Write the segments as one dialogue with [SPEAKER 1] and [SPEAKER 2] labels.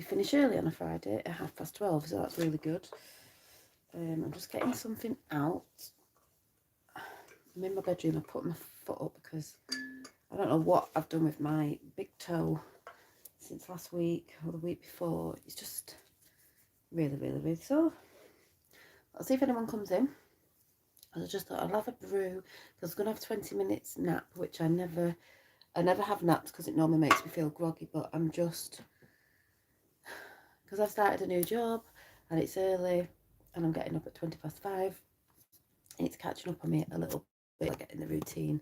[SPEAKER 1] finish early on a Friday at 12:30, so that's really good. I'm just getting something out. I'm in my bedroom. I put my foot up because I don't know what I've done with my big toe since last week or the week before. It's just really, really, really sore. I'll see if anyone comes in. I just thought I'd have a brew because I was going to have 20 minutes nap, which I never have naps because it normally makes me feel groggy, but I'm just, because I've started a new job and it's early and I'm getting up at 5:20 and it's catching up on me a little bit, like getting the routine.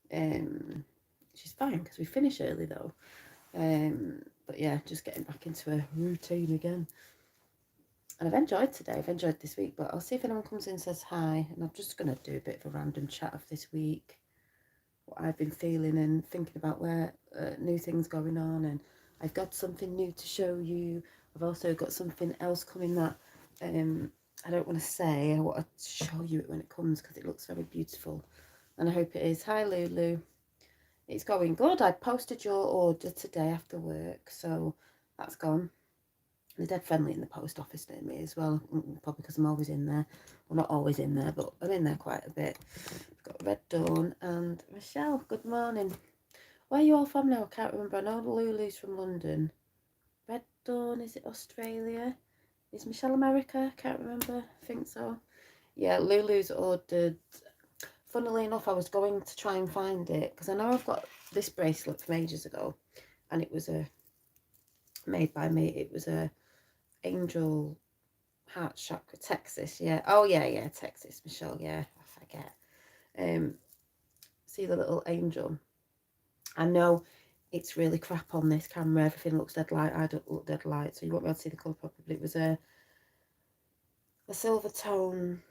[SPEAKER 1] Which is fine because we finish early though. But yeah, just getting back into a routine again. And I've enjoyed today, I've enjoyed this week, but I'll see if anyone comes in and says hi. And I'm just going to do a bit of a random chat of this week, what I've been feeling and thinking about where new things going on. And I've got something new to show you. I've also got something else coming that I don't want to say. I want to show you it when it comes because it looks very beautiful. And I hope it is. Hi, Lulu. It's going good. I posted your order today after work, so that's gone. They're dead friendly in the post office near me as well, probably because I'm always in there. Well, not always in there, but I'm in there quite a bit. We've got Red Dawn and Michelle. Good morning. Where are you all from now? I can't remember. I know Lulu's from London. Red Dawn, is it Australia? Is Michelle America? Can't remember. I think so. Yeah, Lulu's ordered. Funnily enough, I was going to try and find it because I know I've got this bracelet from ages ago, and it was made by me. It was a angel heart chakra, Texas. Yeah. Oh yeah, Texas, Michelle. Yeah, I forget. See the little angel. I know it's really crap on this camera. Everything looks dead light. I don't look dead light, so you won't be able to see the colour properly. It was a silver tone.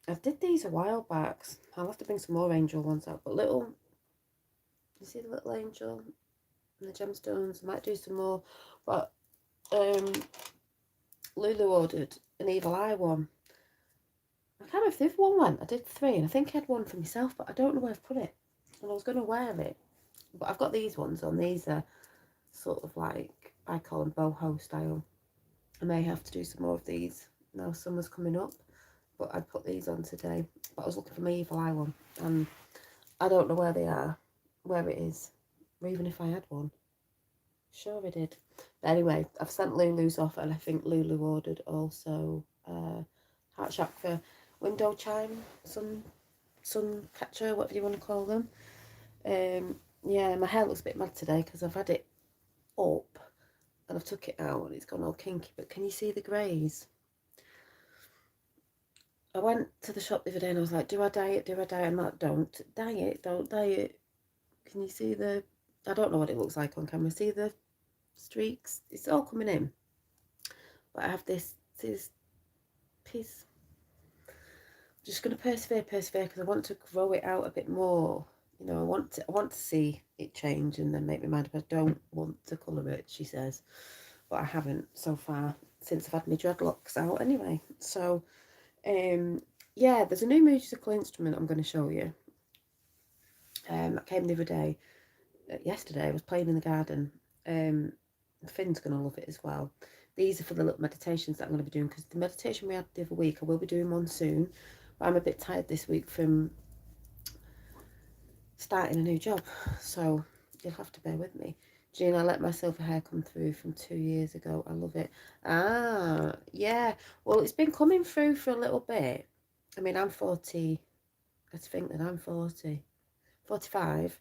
[SPEAKER 1] I did these a while back. I'll have to bring some more angel ones out. But little, you see the little angel and the gemstones. I might do some more. But Lulu ordered an evil eye one. I can't remember if this one went. I did 3, and I think I had one for myself, but I don't know where I've put it. And I was going to wear it. But I've got these ones on. These are sort of like, I call them boho style. I may have to do some more of these now summer's coming up. But I put these on today. But I was looking for my evil eye one. And I don't know where they are, where it is, or even if I had one. Sure I did. But anyway, I've sent Lulu's off, and I think Lulu ordered also heart chakra window chime, sun catcher, whatever you want to call them. Yeah, my hair looks a bit mad today because I've had it up and I've took it out and it's gone all kinky. But can you see the greys? I went to the shop the other day and I was like, do I dye it? Do I dye it? I'm like, don't dye it. Don't dye it. Can you see the... I don't know what it looks like on camera. See the streaks? It's all coming in. But I have this piece. I'm just going to persevere because I want to grow it out a bit more. You know, I want to see it change and then make my mind up. I don't want to colour it, she says. But I haven't so far since I've had my dreadlocks out anyway. So, yeah, there's a new musical instrument I'm going to show you. I came the other day, yesterday, I was playing in the garden. Finn's going to love it as well. These are for the little meditations that I'm going to be doing because the meditation we had the other week, I will be doing one soon. But I'm a bit tired this week from starting a new job, so you'll have to bear with me. Jean, I let my silver hair come through from 2 years ago. I love it. Ah, yeah. Well, it's been coming through for a little bit. I mean, I'm 40. Let's think that I'm 40. 45.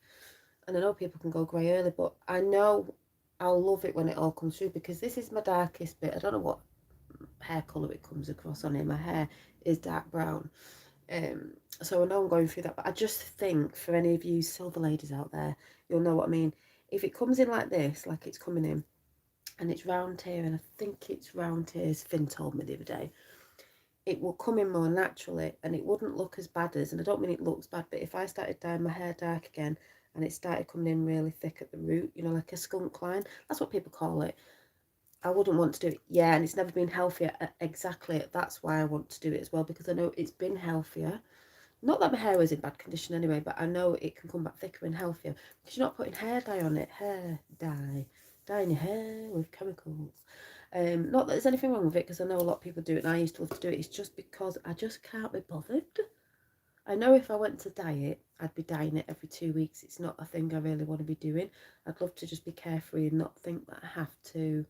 [SPEAKER 1] And I know people can go grey early, but I know I'll love it when it all comes through because this is my darkest bit. I don't know what hair colour it comes across on here. My hair is dark brown. So I know I'm going through that, but I just think for any of you silver ladies out there, you'll know what I mean. If it comes in like this, like it's coming in, and it's round here, and I think it's round here, as Finn told me the other day, it will come in more naturally, and it wouldn't look as bad as, and I don't mean it looks bad, but if I started dyeing my hair dark again, and it started coming in really thick at the root, you know, like a skunk line, that's what people call it, I wouldn't want to do it. Yeah, and it's never been healthier. Exactly, that's why I want to do it as well, because I know it's been healthier. Not that my hair was in bad condition anyway, but I know it can come back thicker and healthier because you're not putting hair dye on it. Hair dye. dyeing your hair with chemicals. Not that there's anything wrong with it, because I know a lot of people do it, and I used to love to do it. It's just because I just can't be bothered. I know if I went to dye it, I'd be dyeing it every 2 weeks. It's not a thing I really want to be doing. I'd love to just be carefree and not think that I have to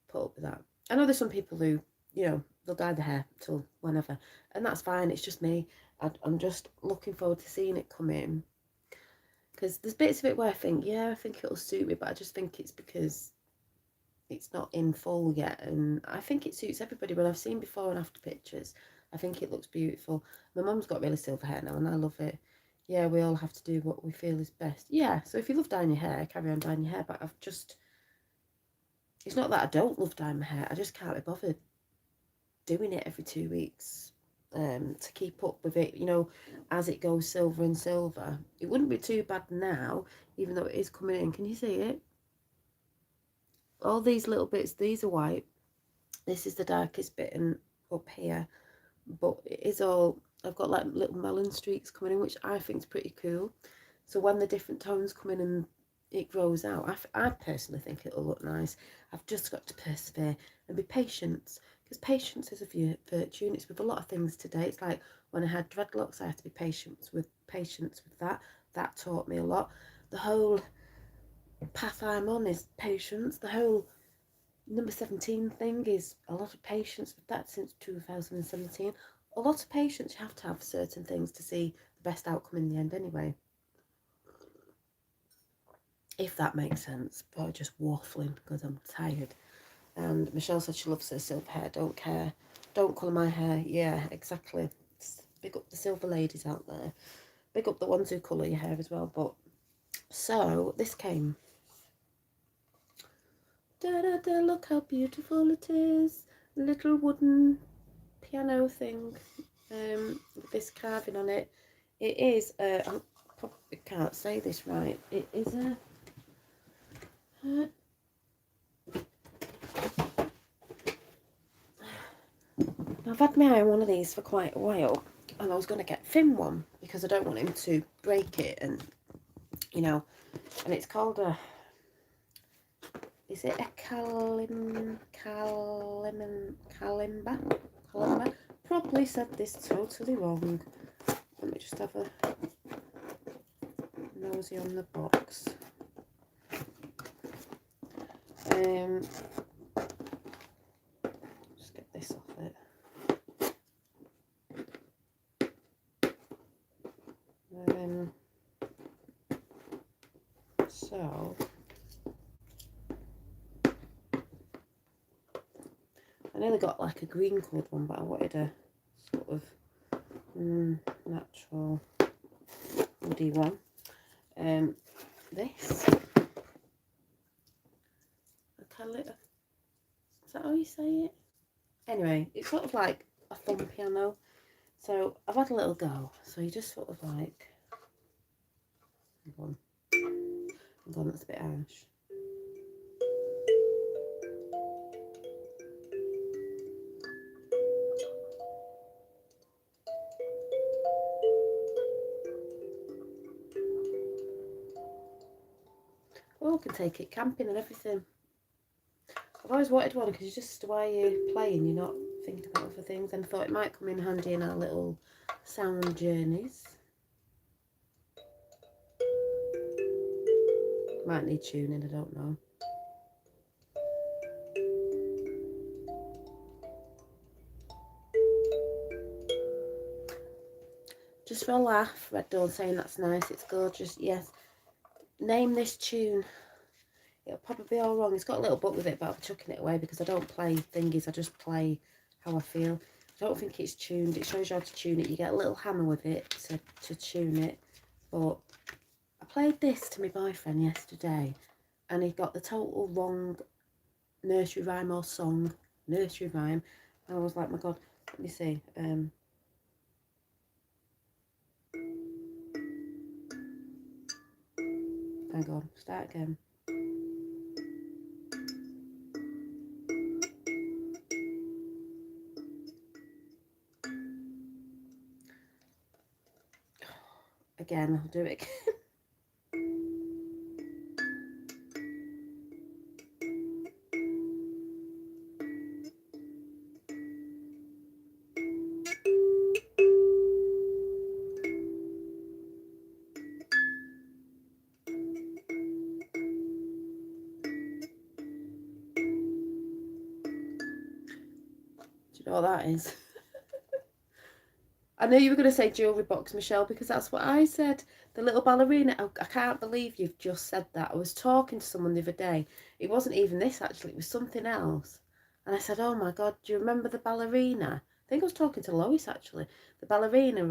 [SPEAKER 1] put up with that. I know there's some people who, you know, they'll dye their hair till whenever, and that's fine. It's just me. I'm just looking forward to seeing it come in, because there's bits of it where I think, yeah, I think it'll suit me, but I just think it's because it's not in full yet, and I think it suits everybody. When I've seen before and after pictures, I think it looks beautiful. My mum's got really silver hair now, and I love it. Yeah, we all have to do what we feel is best. Yeah, so if you love dyeing your hair, carry on dyeing your hair, but it's not that I don't love dyeing my hair, I just can't be bothered doing it every 2 weeks to keep up with it, you know, as it goes silver and silver. It wouldn't be too bad now, even though it is coming in. Can you see it? All these little bits, these are white. This is the darkest bit and up here, but it is all, I've got like little melon streaks coming in, which I think is pretty cool. So when the different tones come in and it grows out, I personally think it'll look nice. I've just got to persevere and be patient, because patience is a virtue, and it's with a lot of things today. It's like when I had dreadlocks, I had to be patient with that. That taught me a lot. The whole path I'm on is patience. The whole number 17 thing is a lot of patience with that since 2017. A lot of patience you have to have certain things to see the best outcome in the end anyway. If that makes sense, but I'm just waffling because I'm tired. And Michelle said she loves her silver hair. Don't care. Don't colour my hair. Yeah, exactly. Big up the silver ladies out there. Big up the ones who colour your hair as well. But so this came. Da da da! Look how beautiful it is. Little wooden piano thing. With this carving on it. It is. I probably can't say this right. It is a. I've had my eye on one of these for quite a while, and I was going to get Finn one because I don't want him to break it, and you know, and it's called a, is it a kalimba? Probably said this totally wrong. Let me just have a nosy on the box. Just get this off it. So I nearly got like a green coloured one, but I wanted a sort of natural woody one. This, is that how you say it? Anyway, it's sort of like a thumb piano. So I've had a little go. So you just sort of like, hang on, that's a bit harsh. Oh, I can take it camping and everything. I've always wanted one because just while you're playing, you're not thinking about other things, and thought it might come in handy in our little sound journeys. Might need tuning, I don't know. Just for a laugh, Red Dawn saying that's nice, it's gorgeous. Yes. Name this tune. It'll probably be all wrong. It's got a little book with it, but I'm chucking it away because I don't play thingies. I just play how I feel. I don't think it's tuned. It shows you how to tune it. You get a little hammer with it to tune it. But I played this to my boyfriend yesterday, and he got the total wrong nursery rhyme or song. Nursery rhyme. And I was like, my God, let me see. Hang on, start again. Again, I'll do it again. Do you know what that is? I knew you were going to say jewellery box, Michelle, because that's what I said. The little ballerina. I can't believe you've just said that. I was talking to someone the other day. It wasn't even this, actually. It was something else. And I said, oh, my God, do you remember the ballerina? I think I was talking to Lois, actually. The ballerina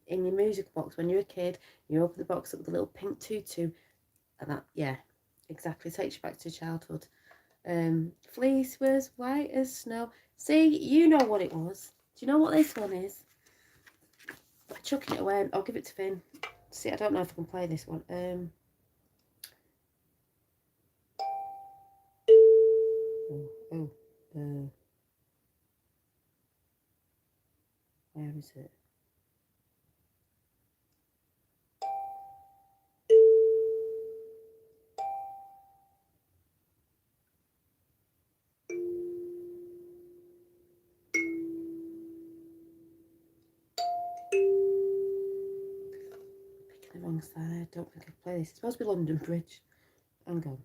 [SPEAKER 1] in your music box when you're a kid. You open the box up with a little pink tutu. And that, yeah, exactly. Takes you back to childhood. Fleece was white as snow. See, you know what it was. Do you know what this one is? I'm chucking it away. I'll give it to Finn. See, I don't know if I can play this one. Where is it? Picking the wrong side. Don't think I can play this. It's supposed to be London Bridge. Hang on.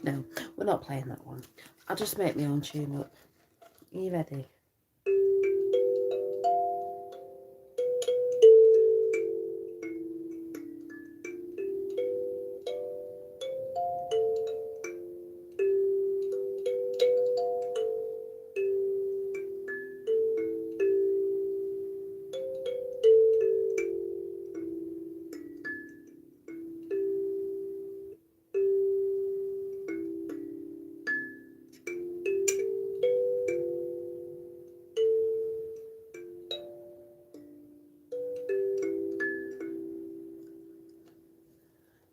[SPEAKER 1] No, we're not playing that one. I'll just make my own tune up. Are you ready?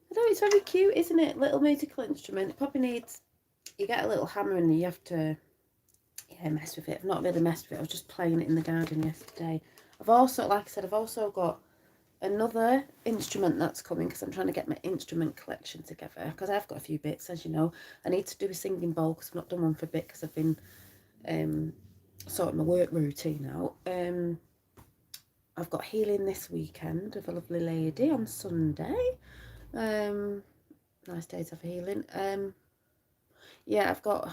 [SPEAKER 1] I know, it's very cute, isn't it? Little musical instrument. It probably needs... You get a little hammer and you have to... Yeah, mess with it. I've not really messed with it. I was just playing it in the garden yesterday. I've also, like I said, I've also got another instrument that's coming because I'm trying to get my instrument collection together because I've got a few bits, as you know. I need to do a singing bowl because I've not done one for a bit because I've been sorting my work routine out. I've got healing this weekend with a lovely lady on Sunday. Nice days of healing. Yeah, I've got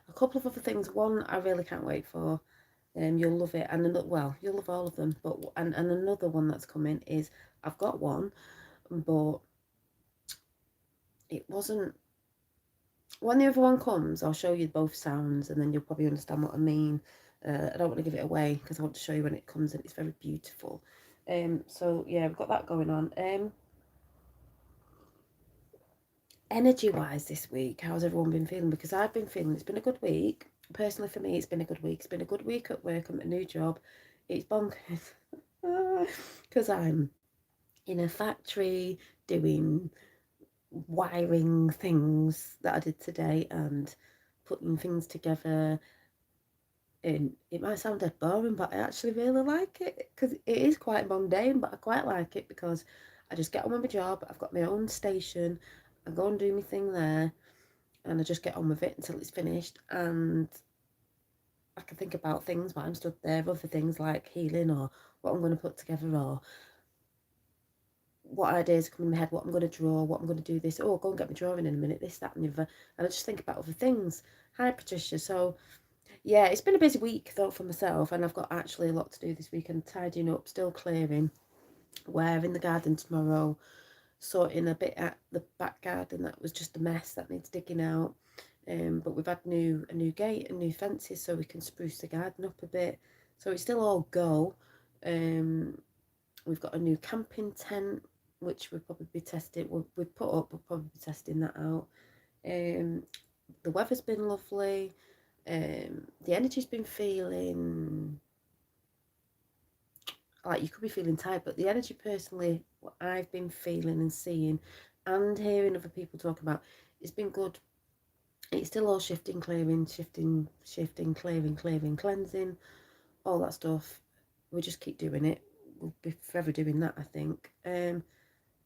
[SPEAKER 1] a couple of other things. One I really can't wait for. You'll love it, and another, well, you'll love all of them. But and another one that's coming is I've got one, but it wasn't. When the other one comes, I'll show you both sounds, and then you'll probably understand what I mean. I don't want to give it away because I want to show you when it comes, and it's very beautiful. So yeah, we've got that going on. Energy-wise this week, how's everyone been feeling? Because I've been feeling it's been a good week. Personally, for me, it's been a good week. It's been a good week at work. I'm at a new job. It's bonkers because I'm in a factory doing wiring things that I did today and putting things together. And it might sound dead boring, but I actually really like it because it is quite mundane, but I quite like it because I just get on with my job. I've got my own station. I go and do my thing there, and I just get on with it until it's finished. And I can think about things while I'm stood there, other things like healing or what I'm going to put together or what ideas come in my head, what I'm going to draw, what I'm going to do this. Oh, go and get my drawing in a minute, this, that, and the other. And I just think about other things. Hi, Patricia. So, yeah, it's been a busy week, though, for myself. And I've got actually a lot to do this week. I'm tidying up, still clearing. We're in the garden tomorrow, sorting a bit at the back garden that was just a mess that needs digging out. But we've had a new gate and new fences so we can spruce the garden up a bit. So it's still all go. We've got a new camping tent which we'll probably be testing. We've put up. We'll probably be testing that out. The weather's been lovely. The energy's been feeling like you could be feeling tired, but the energy personally, what I've been feeling and seeing and hearing other people talk about, it's been good. It's still all shifting, clearing, clearing, cleansing, all that stuff. We just keep doing it. we'll be forever doing that, I think. But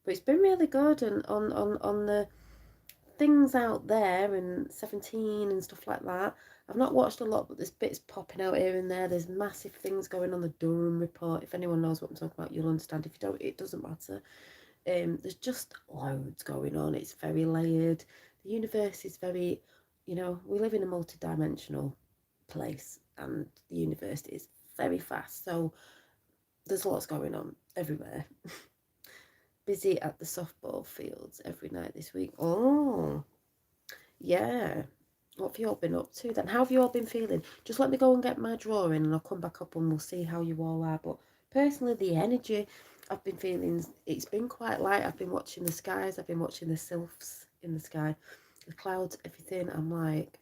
[SPEAKER 1] it's been really good, and on the things out there and 17 and stuff like that. I've not watched a lot, but there's bits popping out here and there. There's massive things going on the Durham report. If anyone knows what I'm talking about, you'll understand. If you don't, it doesn't matter. There's just loads going on. It's very layered. The universe is very, we live in a multi-dimensional place, and the universe is very fast. So there's lots going on everywhere. Busy at the softball fields every night this week. Oh, yeah. What have you all been up to then? How have you all been feeling? Just let me go and get my drawing and I'll come back up and we'll see how you all are. But personally, the energy I've been feeling, it's been quite light. I've been watching the skies. I've been watching the sylphs in the sky, the clouds, everything. I'm like,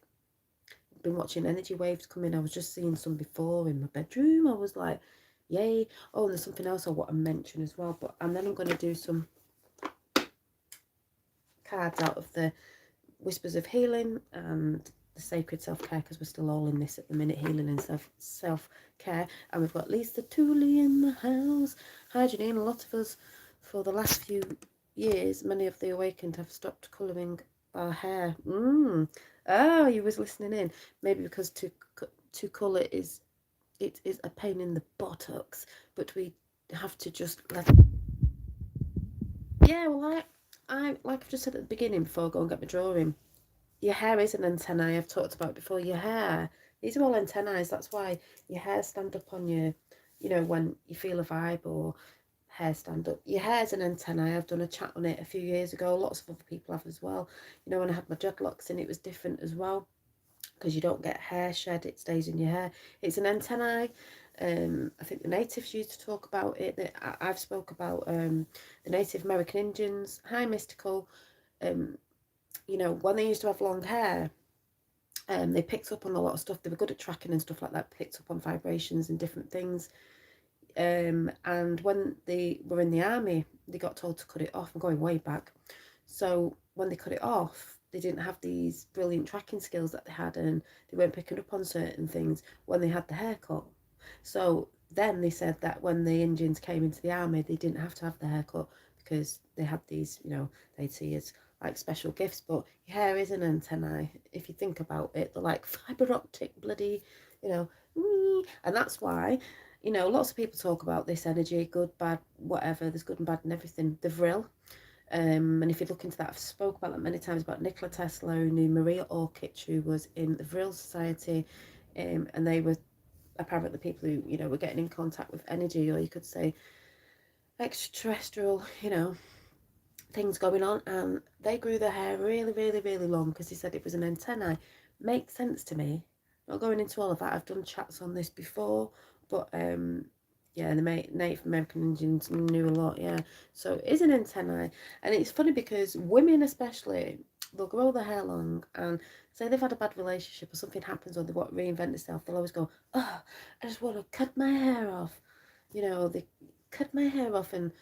[SPEAKER 1] I've been watching energy waves come in. I was just seeing some before in my bedroom. I was like, yay. Oh, and there's something else I want to mention as well. And then I'm going to do some cards out of the Whispers of Healing and the Sacred Self-Care, because we're still all in this at the minute, healing and self-care. And we've got Lisa Tooley in the house. Hi Janine. A lot of us for the last few years, many of the awakened have stopped colouring our hair. Oh, you was listening in. Maybe because to colour is a pain in the buttocks, but we have to just let it. Yeah, well, I like I've just said at the beginning before I go and get my drawing, your hair is an antennae. I've talked about before. Your hair, these are all antennae. That's why your hair stand up on your, when you feel a vibe or hair stand up. Your hair's an antennae. I've done a chat on it a few years ago. Lots of other people have as well. When I had my dreadlocks in, it was different as well, because you don't get hair shed. It stays in your hair. It's an antennae. I think the natives used to talk about it. I've spoke about the Native American Indians. Hi, Mystical. When they used to have long hair, they picked up on a lot of stuff. They were good at tracking and stuff like that, picked up on vibrations and different things. And when they were in the army, they got told to cut it off. I'm going way back. So when they cut it off, they didn't have these brilliant tracking skills that they had, and they weren't picking up on certain things when they had the haircut. So then they said that when the Indians came into the army, they didn't have to have the haircut because they had these, they'd see as like special gifts. But your hair is an antennae. If you think about it, they're like fibre optic bloody, and that's why, lots of people talk about this energy, good, bad, whatever. There's good and bad and everything. The Vril. And if you look into that, I've spoke about that many times, about Nikola Tesla, who knew Maria Orchid, who was in the Vril Society, and they were apparently people who, were getting in contact with energy, or you could say extraterrestrial, things going on, and they grew their hair really, really, really long because they said it was an antennae. Makes sense to me. Not going into all of that. I've done chats on this before, but yeah, the Native American Indians knew a lot, yeah. So it is an antennae, and it's funny because women especially, they'll grow their hair long, and say they've had a bad relationship or something happens, or they want to reinvent themselves, they'll always go, oh, I just want to cut my hair off. They cut my hair off and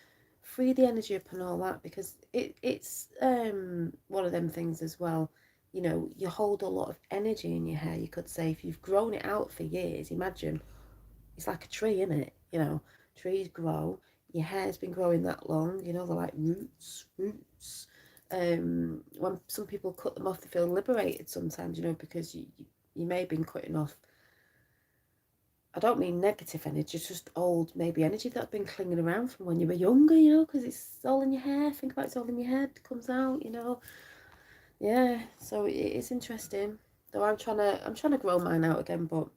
[SPEAKER 1] free the energy up and all that, because it's one of them things as well. You hold a lot of energy in your hair, you could say. If you've grown it out for years, imagine, it's like a tree, isn't it? Trees grow, your hair's been growing that long, they're like roots. When some people cut them off, they feel liberated sometimes, because you may have been cutting off, I don't mean negative energy, it's just old maybe energy that's been clinging around from when you were younger, because it's all in your hair. Think about it's all in your head, it comes out, Yeah, so it's interesting. Though I'm trying to grow mine out again, but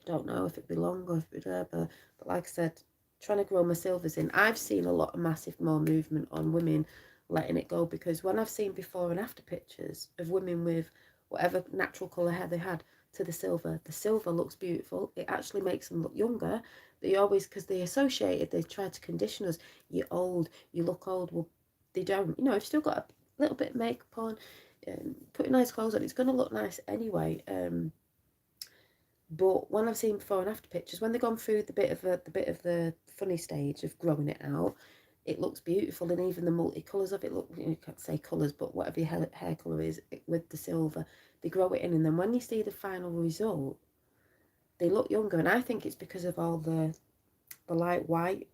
[SPEAKER 1] I don't know if it'd be long or if it'd be there. But like I said, trying to grow my silvers in. I've seen a lot of massive more movement on women letting it go, because when I've seen before and after pictures of women with whatever natural colour hair they had to the silver looks beautiful. It actually makes them look younger. They always, because they associated, they try to condition us. You're old, you look old. Well, they don't. If you've still got a little bit of makeup on, putting nice clothes on, it's going to look nice anyway. But when I've seen before and after pictures, when they've gone through the bit of the funny stage of growing it out, it looks beautiful. And even the multicolours of it look, you can't say colours, but whatever your hair colour is with the silver, they grow it in, and then when you see the final result, they look younger. And I think it's because of all the light white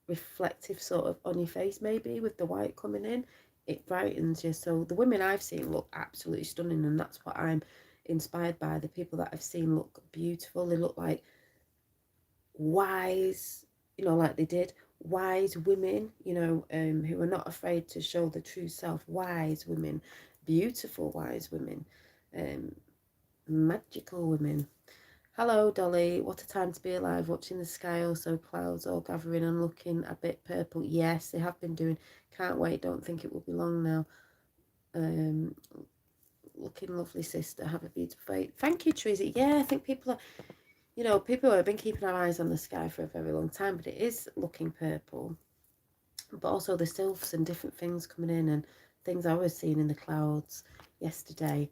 [SPEAKER 1] reflective sort of on your face, maybe with the white coming in, it brightens you. So the women I've seen look absolutely stunning, and that's what I'm inspired by. The people that I've seen look beautiful. They look like wise, like they did wise women, who are not afraid to show the true self. Wise women, beautiful wise women, um, magical women. Hello, Dolly. What a time to be alive, watching the sky, also clouds all gathering and looking a bit purple. Yes, they have been doing. Can't wait. Don't think it will be long now. Looking lovely, sister. Have a beautiful day. Thank you, Teresa. Yeah, I think people are, people have been keeping our eyes on the sky for a very long time, but it is looking purple. But also there's still some different things coming in, and things I was seeing in the clouds yesterday.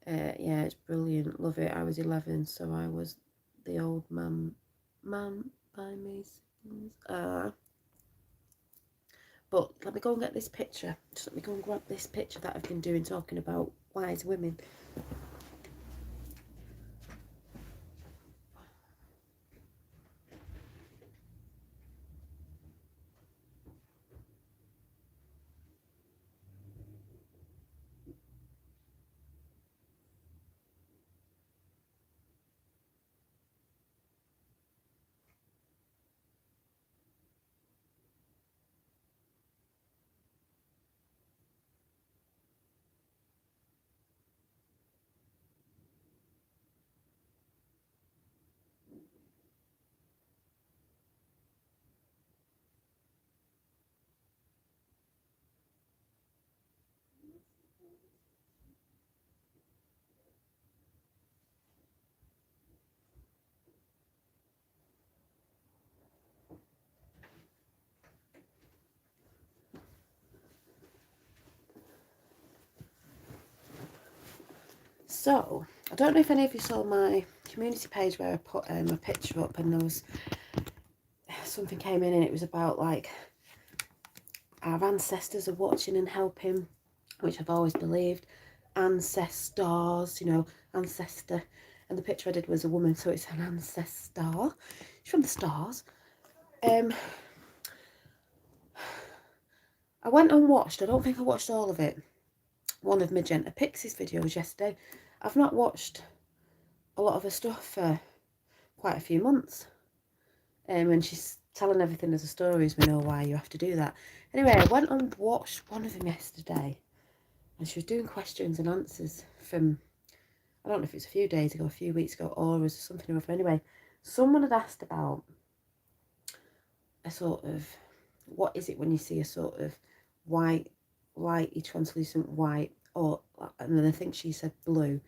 [SPEAKER 1] Yeah, it's brilliant. Love it. I was 11, so I was the old man by me. But let me go and get this picture. Just let me go and grab this picture that I've been doing, talking about wise women. So, I don't know if any of you saw my community page where I put a picture up, and there was something came in, and it was about like our ancestors are watching and helping, which I've always believed. Ancestors, ancestor. And the picture I did was a woman, so it's an ancestor. She's from the stars. I went and watched, I don't think I watched all of it, one of Magenta Pixie's videos yesterday. I've not watched a lot of her stuff for quite a few months. And she's telling everything as a story, as we know why you have to do that. Anyway, I went and watched one of them yesterday, and she was doing questions and answers from, I don't know if it was a few days ago, a few weeks ago, or something or other. Anyway, someone had asked about a sort of, what is it when you see a sort of white, lighty, translucent white, or, and then I think she said blue,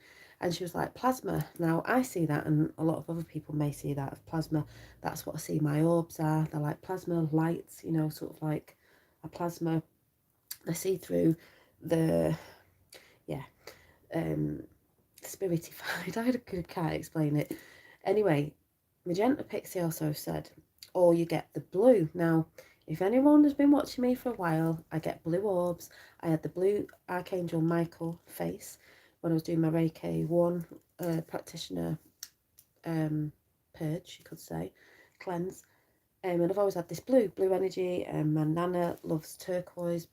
[SPEAKER 1] and she was like, plasma. Now I see that, and a lot of other people may see that of plasma. That's what I see my orbs are. They're like plasma lights, sort of like a plasma. I see through the, yeah, spiritified. I can't explain it. Anyway, Magenta Pixie also said, or you get the blue. Now, if anyone has been watching me for a while, I get blue orbs. I had the blue Archangel Michael face when I was doing my Reiki 1 practitioner purge, you could say, cleanse. And I've always had this blue energy. My Nana loves turquoise,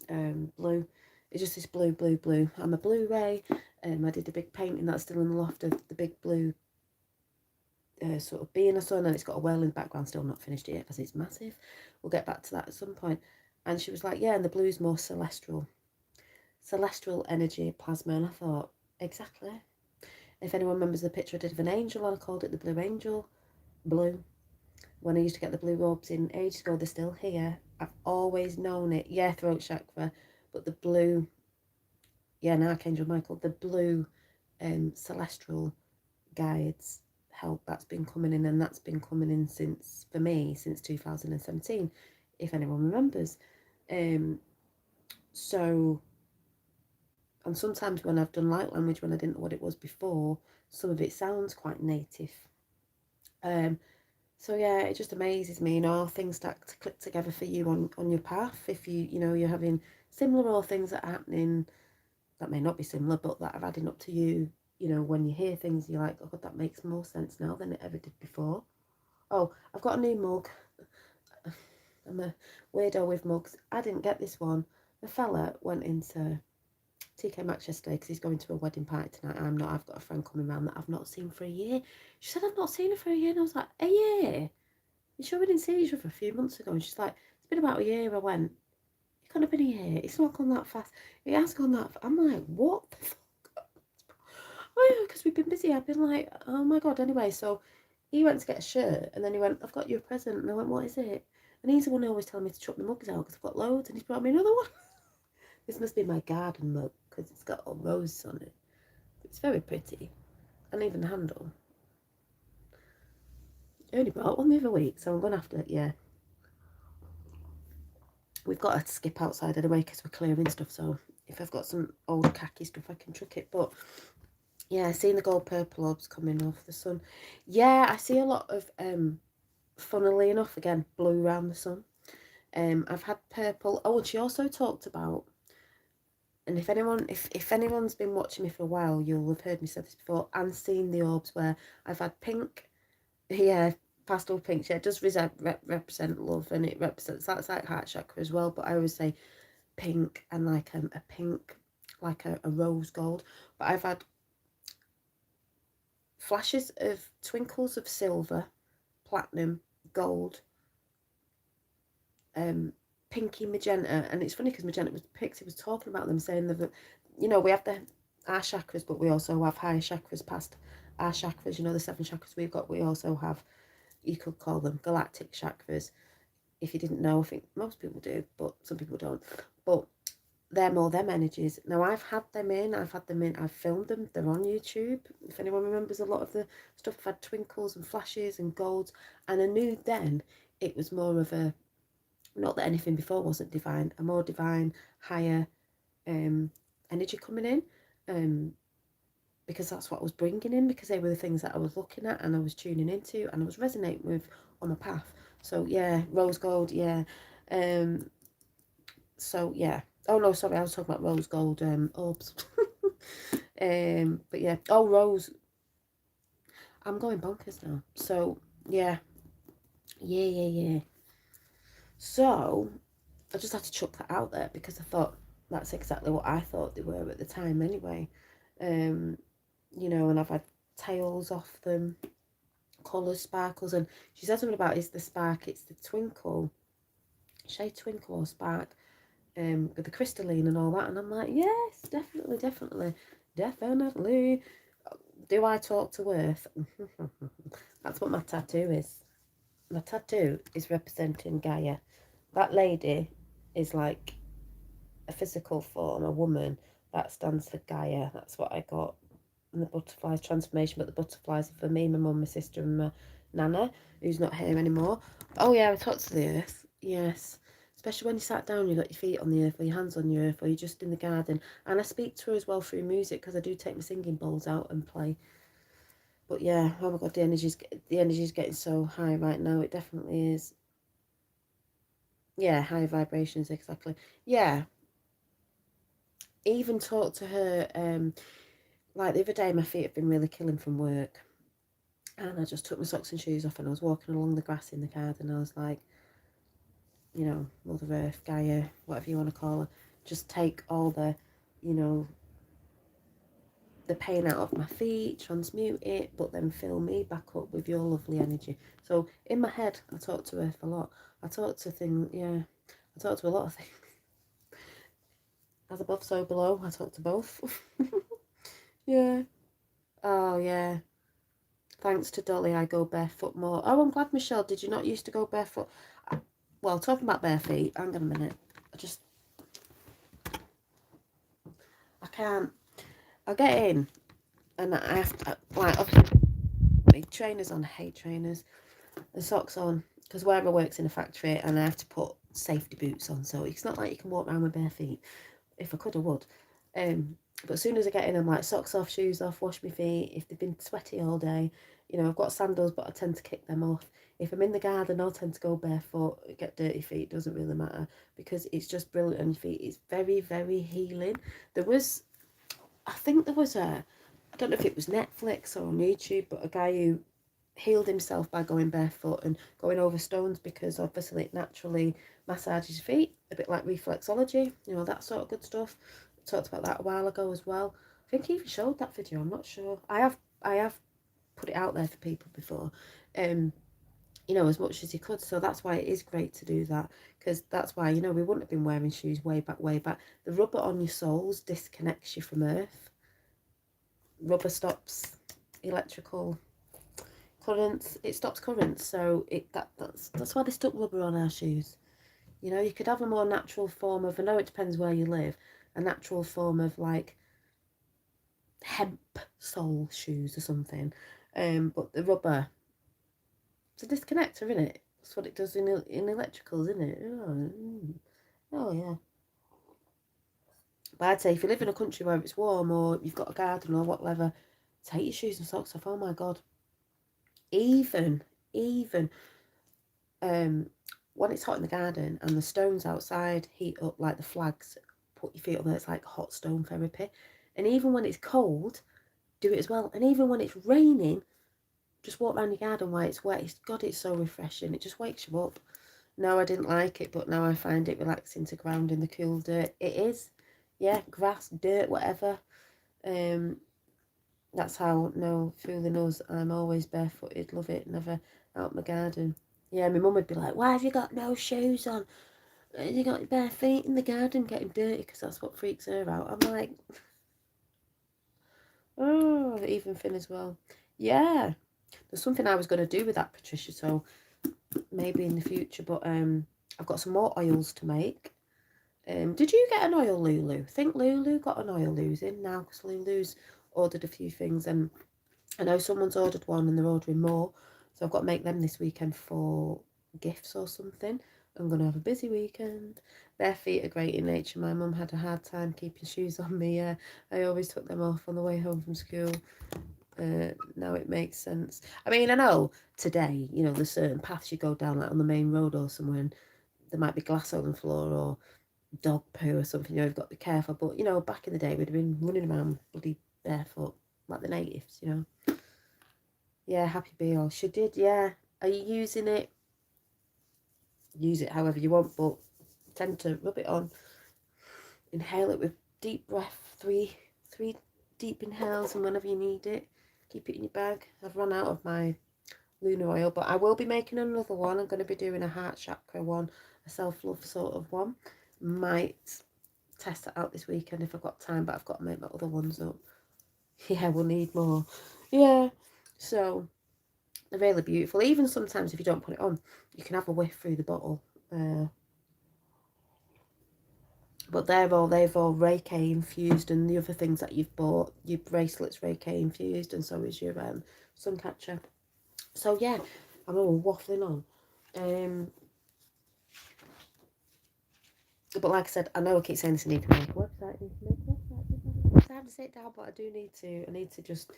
[SPEAKER 1] blue. It's just this blue, blue, blue. I'm a Blu-ray. I did a big painting that's still in the loft of the big blue sort of being a sun, and it's got a well in the background, still not finished yet because it's massive. We'll get back to that at some point. And she was like, yeah, and the blue's more celestial energy, plasma. And I thought, exactly. If anyone remembers the picture I did of an angel, I called it the blue angel. Blue. When I used to get the blue orbs in ages ago, they're still here. I've always known it. Yeah, throat chakra, but the blue, yeah, and Archangel Michael, the blue celestial guides help, that's been coming in, and that's been coming in since 2017, if anyone remembers. So, and sometimes when I've done light language, when I didn't know what it was before, some of it sounds quite native. So yeah, it just amazes me, things start to click together for you on your path. If you're having similar, or things that are happening that may not be similar, but that are adding up to you. When you hear things, you're like, oh God, that makes more sense now than it ever did before. Oh, I've got a new mug. I'm a weirdo with mugs. I didn't get this one. The fella went into TK Maxx yesterday because he's going to a wedding party tonight. I'm not. I've got a friend coming round that I've not seen for a year. She said, I've not seen her for a year. And I was like, a year? You sure we didn't see each other a few months ago? And she's like, it's been about a year. I went, it couldn't have been a year. It's not gone that fast. It has gone that fast. I'm like, what the fuck? Oh yeah, because we've been busy. I've been like, oh my God. Anyway, so he went to get a shirt and then he went, I've got you a present. And I went, what is it? And he's the one who always telling me to chuck my mugs out because I've got loads. And he's brought me another one. This must be my garden mug because it's got all roses on it. It's very pretty. And even the handle. I only brought one the other week, so I'm going to have to, yeah. We've got to skip outside anyway because we're clearing stuff, so if I've got some old khaki stuff, I can chuck it. But yeah, seeing the gold purple orbs coming off the sun. Yeah, I see a lot of, funnily enough, again, blue around the sun. I've had purple. Oh, and she also talked about, and if anyone's been watching me for a while, you'll have heard me say this before, and seen the orbs where I've had pink, yeah, pastel pink. Yeah, it does represent love, and it represents, that's like heart chakra as well. But I always say pink and like a pink, like a rose gold. But I've had flashes of twinkles of silver, platinum, gold, pinky magenta. And it's funny because magenta was picked, he was talking about them, saying that, you know, we have our chakras, but we also have higher chakras past our chakras. You know, the 7 chakras we've got, we also have, you could call them galactic chakras. If you didn't know, I think most people do, but some people don't. But they're more them energies. Now, I've filmed them, they're on YouTube. If anyone remembers a lot of the stuff, I've had twinkles and flashes and golds. And I knew then it was more of a, not that anything before wasn't divine, a more divine, higher energy coming in. Because that's what I was bringing in, because they were the things that I was looking at and I was tuning into and I was resonating with on my path. So yeah, rose gold, yeah. So yeah. Oh no, sorry, I was talking about rose gold orbs. But yeah. Oh, rose. I'm going bonkers now. So yeah. Yeah. So I just had to chuck that out there because I thought that's exactly what I thought they were at the time anyway. You know, and I've had tails off them, colours, sparkles, and she said something about it's the spark, it's the twinkle, shade twinkle or spark, with the crystalline and all that. And I'm like, yes, definitely. Do I talk to Earth? That's what my tattoo is. My tattoo is representing Gaia. That lady is like a physical form, a woman. That stands for Gaia. That's what I got. And the butterflies transformation, but the butterflies are for me, my mum, my sister, and my nana, who's not here anymore. Oh yeah, I talked to the earth. Yes, especially when you sat down, you got your feet on the earth, or your hands on the earth, or you're just in the garden. And I speak to her as well through music because I do take my singing bowls out and play. But yeah, oh my God, the energy's getting so high right now. It definitely is. Yeah, high vibrations, exactly. Yeah. Even talk to her. Like the other day, my feet have been really killing from work. And I just took my socks and shoes off and I was walking along the grass in the garden. I was like, you know, Mother Earth, Gaia, whatever you want to call her, just take all the, you know, the pain out of my feet, transmute it, but then fill me back up with your lovely energy. So in my head, I talk to Earth a lot. I talk to things, yeah, I talk to a lot of things. As above, so below, I talk to both. Yeah. Oh, yeah. Thanks to Dolly, I go barefoot more. Oh, I'm glad, Michelle. Did you not used to go barefoot? Well, talking about bare feet, hang on a minute. I can't. I'll get in, and I have to, like, obviously, trainers on, I hate trainers, the socks on, because wherever I work's in a factory, and I have to put safety boots on, so it's not like you can walk around with bare feet. If I could, I would. But as soon as I get in, I'm like, socks off, shoes off, wash my feet. If they've been sweaty all day, you know, I've got sandals, but I tend to kick them off. If I'm in the garden, I'll tend to go barefoot, get dirty feet, doesn't really matter, because it's just brilliant on your feet. It's very, very healing. I think there was I don't know if it was Netflix or on YouTube, but a guy who healed himself by going barefoot and going over stones, because obviously it naturally massages your feet, a bit like reflexology, you know, that sort of good stuff. I talked about that a while ago as well. I think he even showed that video, I'm not sure. I have put it out there for people before, you know, as much as you could. So that's why it is great to do that, because that's why, you know, we wouldn't have been wearing shoes way back. The rubber on your soles disconnects you from earth. Rubber stops electrical currents, it stops currents, so that's why they stuck rubber on our shoes. You know, you could have a more natural form of, I know it depends where you live, a natural form of like hemp sole shoes or something, but the rubber, it's a disconnector, isn't it? That's what it does in electricals, isn't it? Oh yeah. But I'd say if you live in a country where it's warm, or you've got a garden or whatever, take your shoes and socks off. Oh my god. Even when it's hot in the garden and the stones outside heat up like the flags, put your feet on there, it's like hot stone therapy. And even when it's cold, do it as well. And even when it's raining, just walk around your garden while it's wet. It's so refreshing. It just wakes you up. No, I didn't like it, but now I find it relaxing to ground in the cool dirt. It is. Yeah, grass, dirt, whatever. That's how, no fooling us, I'm always barefooted. Love it. Never out my garden. Yeah, my mum would be like, why have you got no shoes on? You got your bare feet in the garden getting dirty, because that's what freaks her out. I'm like, oh, even thin as well. Yeah, there's something I was going to do with that, Patricia, so maybe in the future, but I've got some more oils to make. Did you get an oil, Lulu? I think Lulu got an oil losing now, because Lulu's ordered a few things, and I know someone's ordered one and they're ordering more, so I've got to make them this weekend for gifts or something. I'm going to have a busy weekend. Bare feet are great in nature. My mum had a hard time keeping shoes on me. I always took them off on the way home from school. Now it makes sense. I mean, I know today, you know, there's certain paths you go down, like on the main road or somewhere, and there might be glass on the floor or dog poo or something. You know, you've got to be careful. But, you know, back in the day, we'd have been running around bloody barefoot like the natives, you know. Yeah, happy Beal. She did, yeah. Are you using it? Use it however you want, but tend to rub it on. Inhale it with deep breath, three deep inhales, and whenever you need it, keep it in your bag. I've run out of my lunar oil, but I will be making another one. I'm going to be doing a heart chakra one, a self-love sort of one. Might test it out this weekend if I've got time, but I've got to make my other ones up. Yeah, we'll need more. Yeah, so they're really beautiful. Even sometimes if you don't put it on, you can have a whiff through the bottle. But they've all Reiki infused, and the other things that you've bought, your bracelet's Reiki infused, and so is your sun catcher. So yeah, I'm all waffling on. But like I said, I know I keep saying this, I need to make a website, it's time to sit down, but I need to just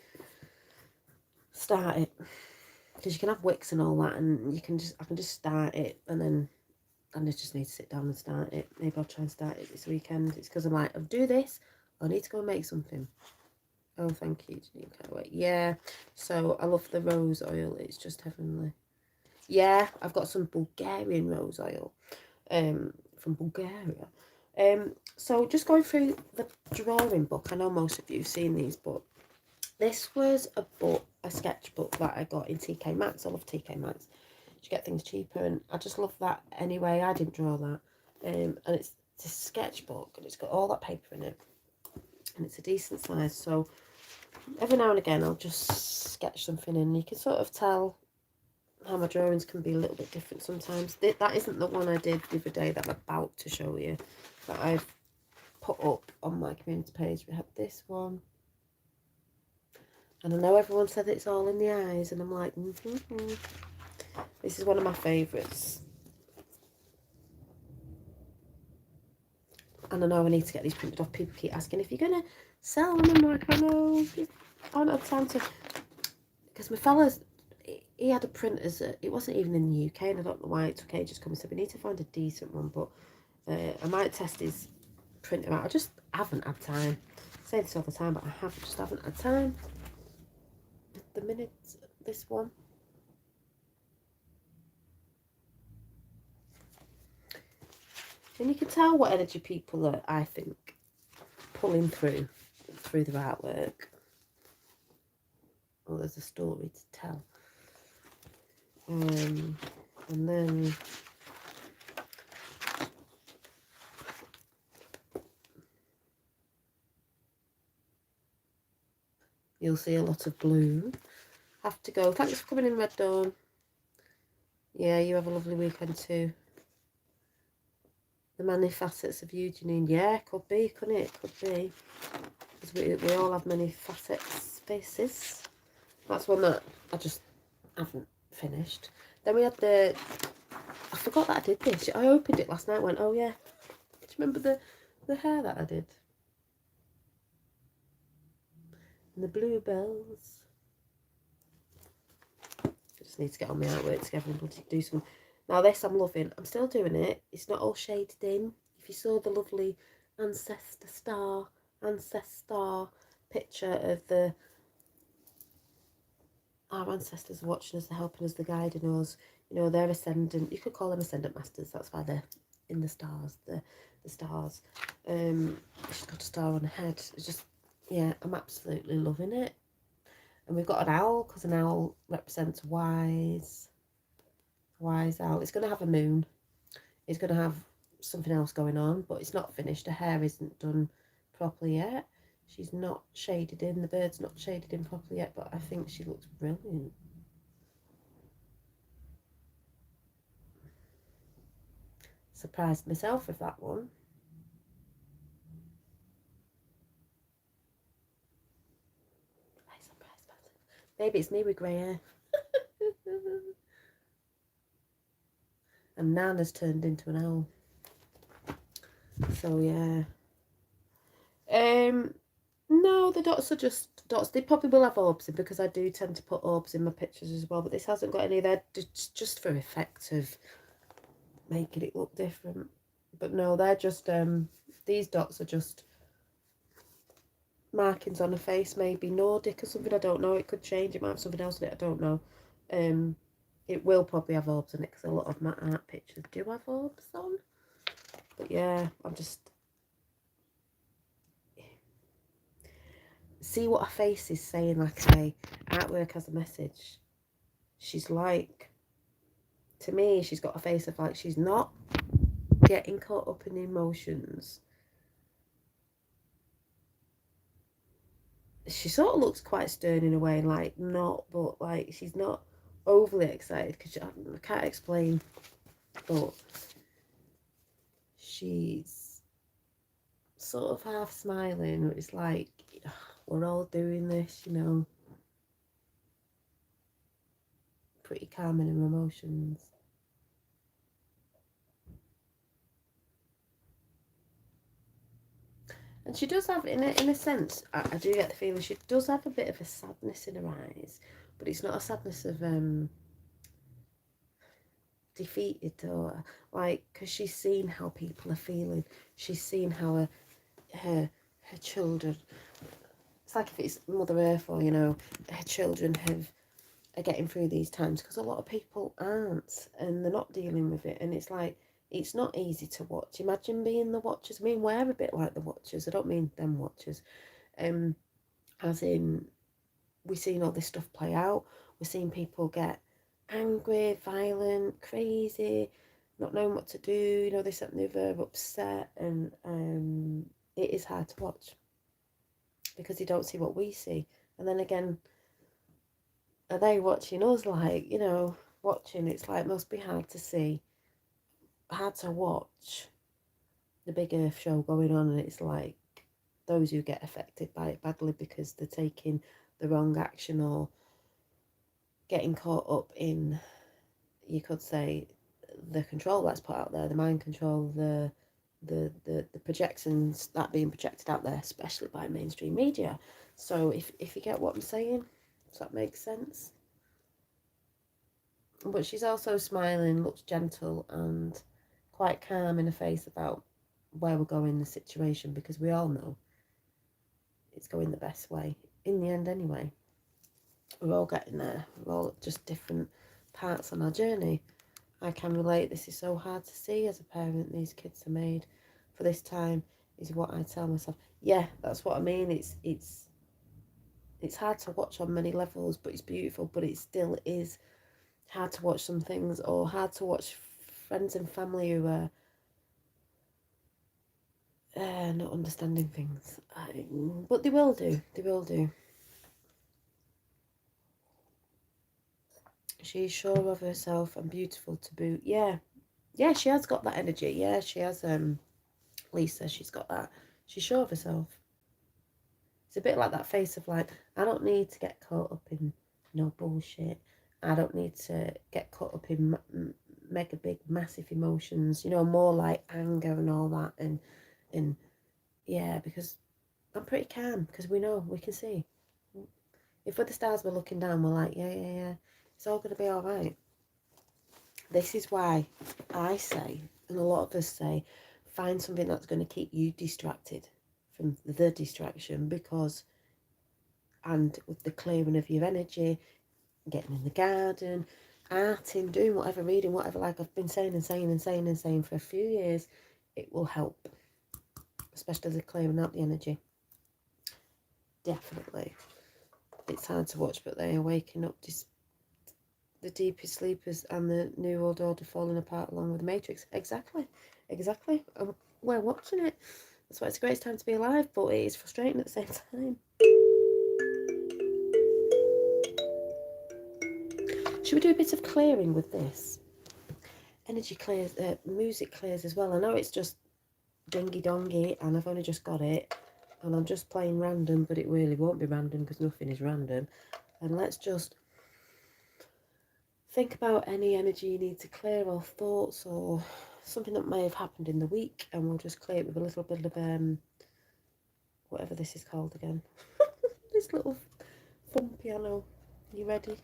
[SPEAKER 1] start it. Because you can have Wix and all that, and I can just start it, and then I just need to sit down and start it. Maybe I'll try and start it this weekend. It's because I'm like, I'll do this, I need to go and make something. Oh, thank you, Janine, can't wait. Yeah, so I love the rose oil, it's just heavenly. Yeah, I've got some Bulgarian rose oil from Bulgaria. So just going through the drawing book, I know most of you have seen these, but this was a sketchbook that I got in TK Maxx. I love TK Maxx. You get things cheaper, and I just love that anyway. I didn't draw that. And it's a sketchbook, and it's got all that paper in it, and it's a decent size. So every now and again I'll just sketch something, and you can sort of tell how my drawings can be a little bit different sometimes. That isn't the one I did the other day that I'm about to show you, that I've put up on my community page. We have this one, and I know everyone said it's all in the eyes, and I'm like, This is one of my favourites. And I know I need to get these printed off. People keep asking if you're going to sell them. I'm like, I know, I don't have time to. Because my fella's, he had a printers, it wasn't even in the UK, and I don't know why it took ages to come. So we need to find a decent one, but I might test his printer out. I just haven't had time. I say this all the time, but I just haven't had time. The minute, this one. And you can tell what energy people are, I think, pulling through their artwork. Well, there's a story to tell. And then you'll see a lot of blue. Have to go. Thanks for coming in, Red Dawn. Yeah, you have a lovely weekend too. The many facets of you, Janine. Yeah, could be, couldn't it? Could be. Because we all have many facets, faces. That's one that I just haven't finished. Then we had the... I forgot that I did this. I opened it last night and went, oh yeah. Do you remember the hair that I did? And the bluebells. I just need to get on my artwork together and do some. Now this I'm loving. I'm still doing it. It's not all shaded in. If you saw the lovely ancestor star picture of our ancestors are watching us, they're helping us, they're guiding us. You know, they're ascendant. You could call them ascendant masters. That's why they're in the stars. The stars. She's got a star on her head. It's just, yeah, I'm absolutely loving it. And we've got an owl, because an owl represents wise owl. It's going to have a moon. It's going to have something else going on, but it's not finished. Her hair isn't done properly yet. She's not shaded in. The bird's not shaded in properly yet, but I think she looks brilliant. Surprised myself with that one. Maybe it's me with grey hair. And Nan has turned into an owl. So yeah. No, the dots are just dots. They probably will have orbs in, because I do tend to put orbs in my pictures as well, but this hasn't got any there, just for effect of making it look different. But no, they're just these dots are just markings on a face, maybe Nordic or something. I don't know. It could change. It might have something else in it. I don't know. It will probably have orbs in it, because a lot of my art pictures do have orbs on. But yeah, I'm just... See what her face is saying. Like I say, artwork has a message. She's like... To me, she's got a face of like she's not getting caught up in the emotions. She sort of looks quite stern in a way, like not, but like she's not overly excited, because I can't explain, but she's sort of half smiling. It's like, we're all doing this, you know. Pretty calming in her emotions. And she does have, in a sense, I do get the feeling she does have a bit of a sadness in her eyes, but it's not a sadness of defeated, or like, because she's seen how people are feeling. She's seen how her children, it's like if it's Mother Earth, or, you know, her children are getting through these times, because a lot of people aren't, and they're not dealing with it. And it's like, it's not easy to watch. Imagine being the watchers. I mean, we're a bit like the watchers. I don't mean them watchers. As in, we've seen all this stuff play out. We're seeing people get angry, violent, crazy, not knowing what to do, you know, this, that, and the other, upset. And it is hard to watch, because they don't see what we see. And then again, are they watching us? Like, you know, watching, it's like, must be hard to see, hard to watch the big Earth show going on, and it's like those who get affected by it badly because they're taking the wrong action, or getting caught up in, you could say, the control that's put out there, the mind control, the projections that being projected out there, especially by mainstream media. So if you get what I'm saying, does that make sense? But she's also smiling, looks gentle and quite calm in her face about where we're going in the situation, because we all know it's going the best way in the end anyway. We're all getting there. We're all at just different parts on our journey. I can relate. This is so hard to see as a parent. These kids are made for this time, is what I tell myself. Yeah, that's what I mean. It's hard to watch on many levels, but it's beautiful. But it still is hard to watch some things, or hard to watch friends and family who are not understanding things. But they will do. They will do. She's sure of herself and beautiful to boot. Yeah. Yeah, she has got that energy. Yeah, she has. Lisa, she's got that. She's sure of herself. It's a bit like that face of like, I don't need to get caught up in no bullshit. I don't need to get caught up in mega big, massive emotions. You know, more like anger and all that. And yeah, because I'm pretty calm because we know, we can see. If the stars were looking down, we're like, yeah, it's all going to be all right. This is why I say, and a lot of us say, find something that's going to keep you distracted from the distraction, because, and with the clearing of your energy, getting in the garden, arting, doing whatever, reading whatever, like I've been saying for a few years, it will help, especially the clearing out the energy. Definitely. It's hard to watch, but they are waking up the deepest sleepers and the New World Order falling apart along with the Matrix. Exactly. We're watching it. That's why it's a great time to be alive, but it is frustrating at the same time. Should we do a bit of clearing with this? Energy clears, music clears as well. I know it's just dingy dongy and I've only just got it and I'm just playing random, but it really won't be random because nothing is random. And let's just think about any energy you need to clear, or thoughts, or something that may have happened in the week, and we'll just clear it with a little bit of whatever this is called again. This little thumb piano. You ready?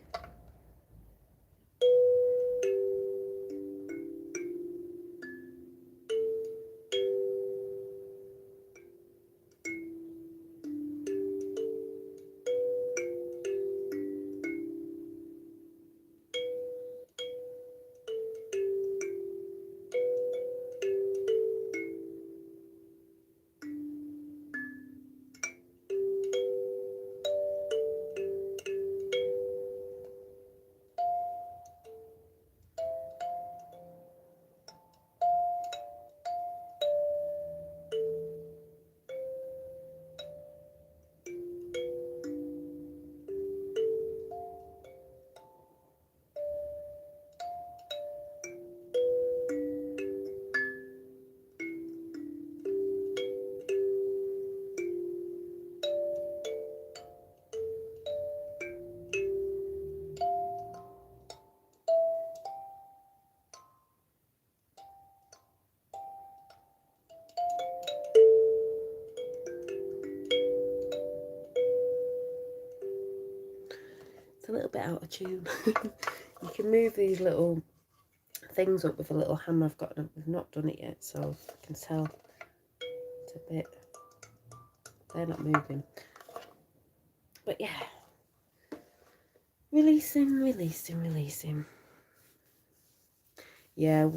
[SPEAKER 1] It's a little bit out of tune. You can move these little things up with a little hammer. I've not done it yet, so I can tell it's a bit, they're not moving. But yeah, releasing. Yeah,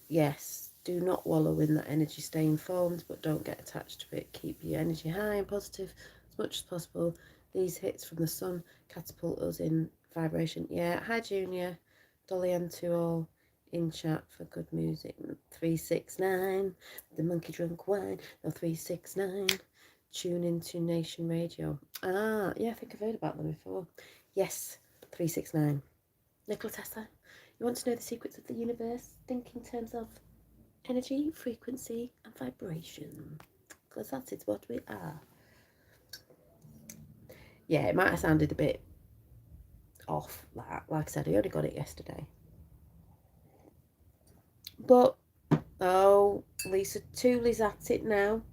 [SPEAKER 1] yes, do not wallow in that energy. Stay informed, but don't get attached to it. Keep your energy high and positive as much as possible. These hits from the sun catapult us in vibration. Yeah, hi Junior, Dolly and to all in chat for good music. 369, the monkey drunk wine. No, 369, tune into Nation Radio. Ah, yeah, I think I've heard about them before. Yes, 369. Nikola Tesla. You want to know the secrets of the universe? Think in terms of energy, frequency, and vibration. Because that is what we are. Yeah, it might have sounded a bit off. Like I said, I only got it yesterday. But, oh, Lisa Tooley's at it now.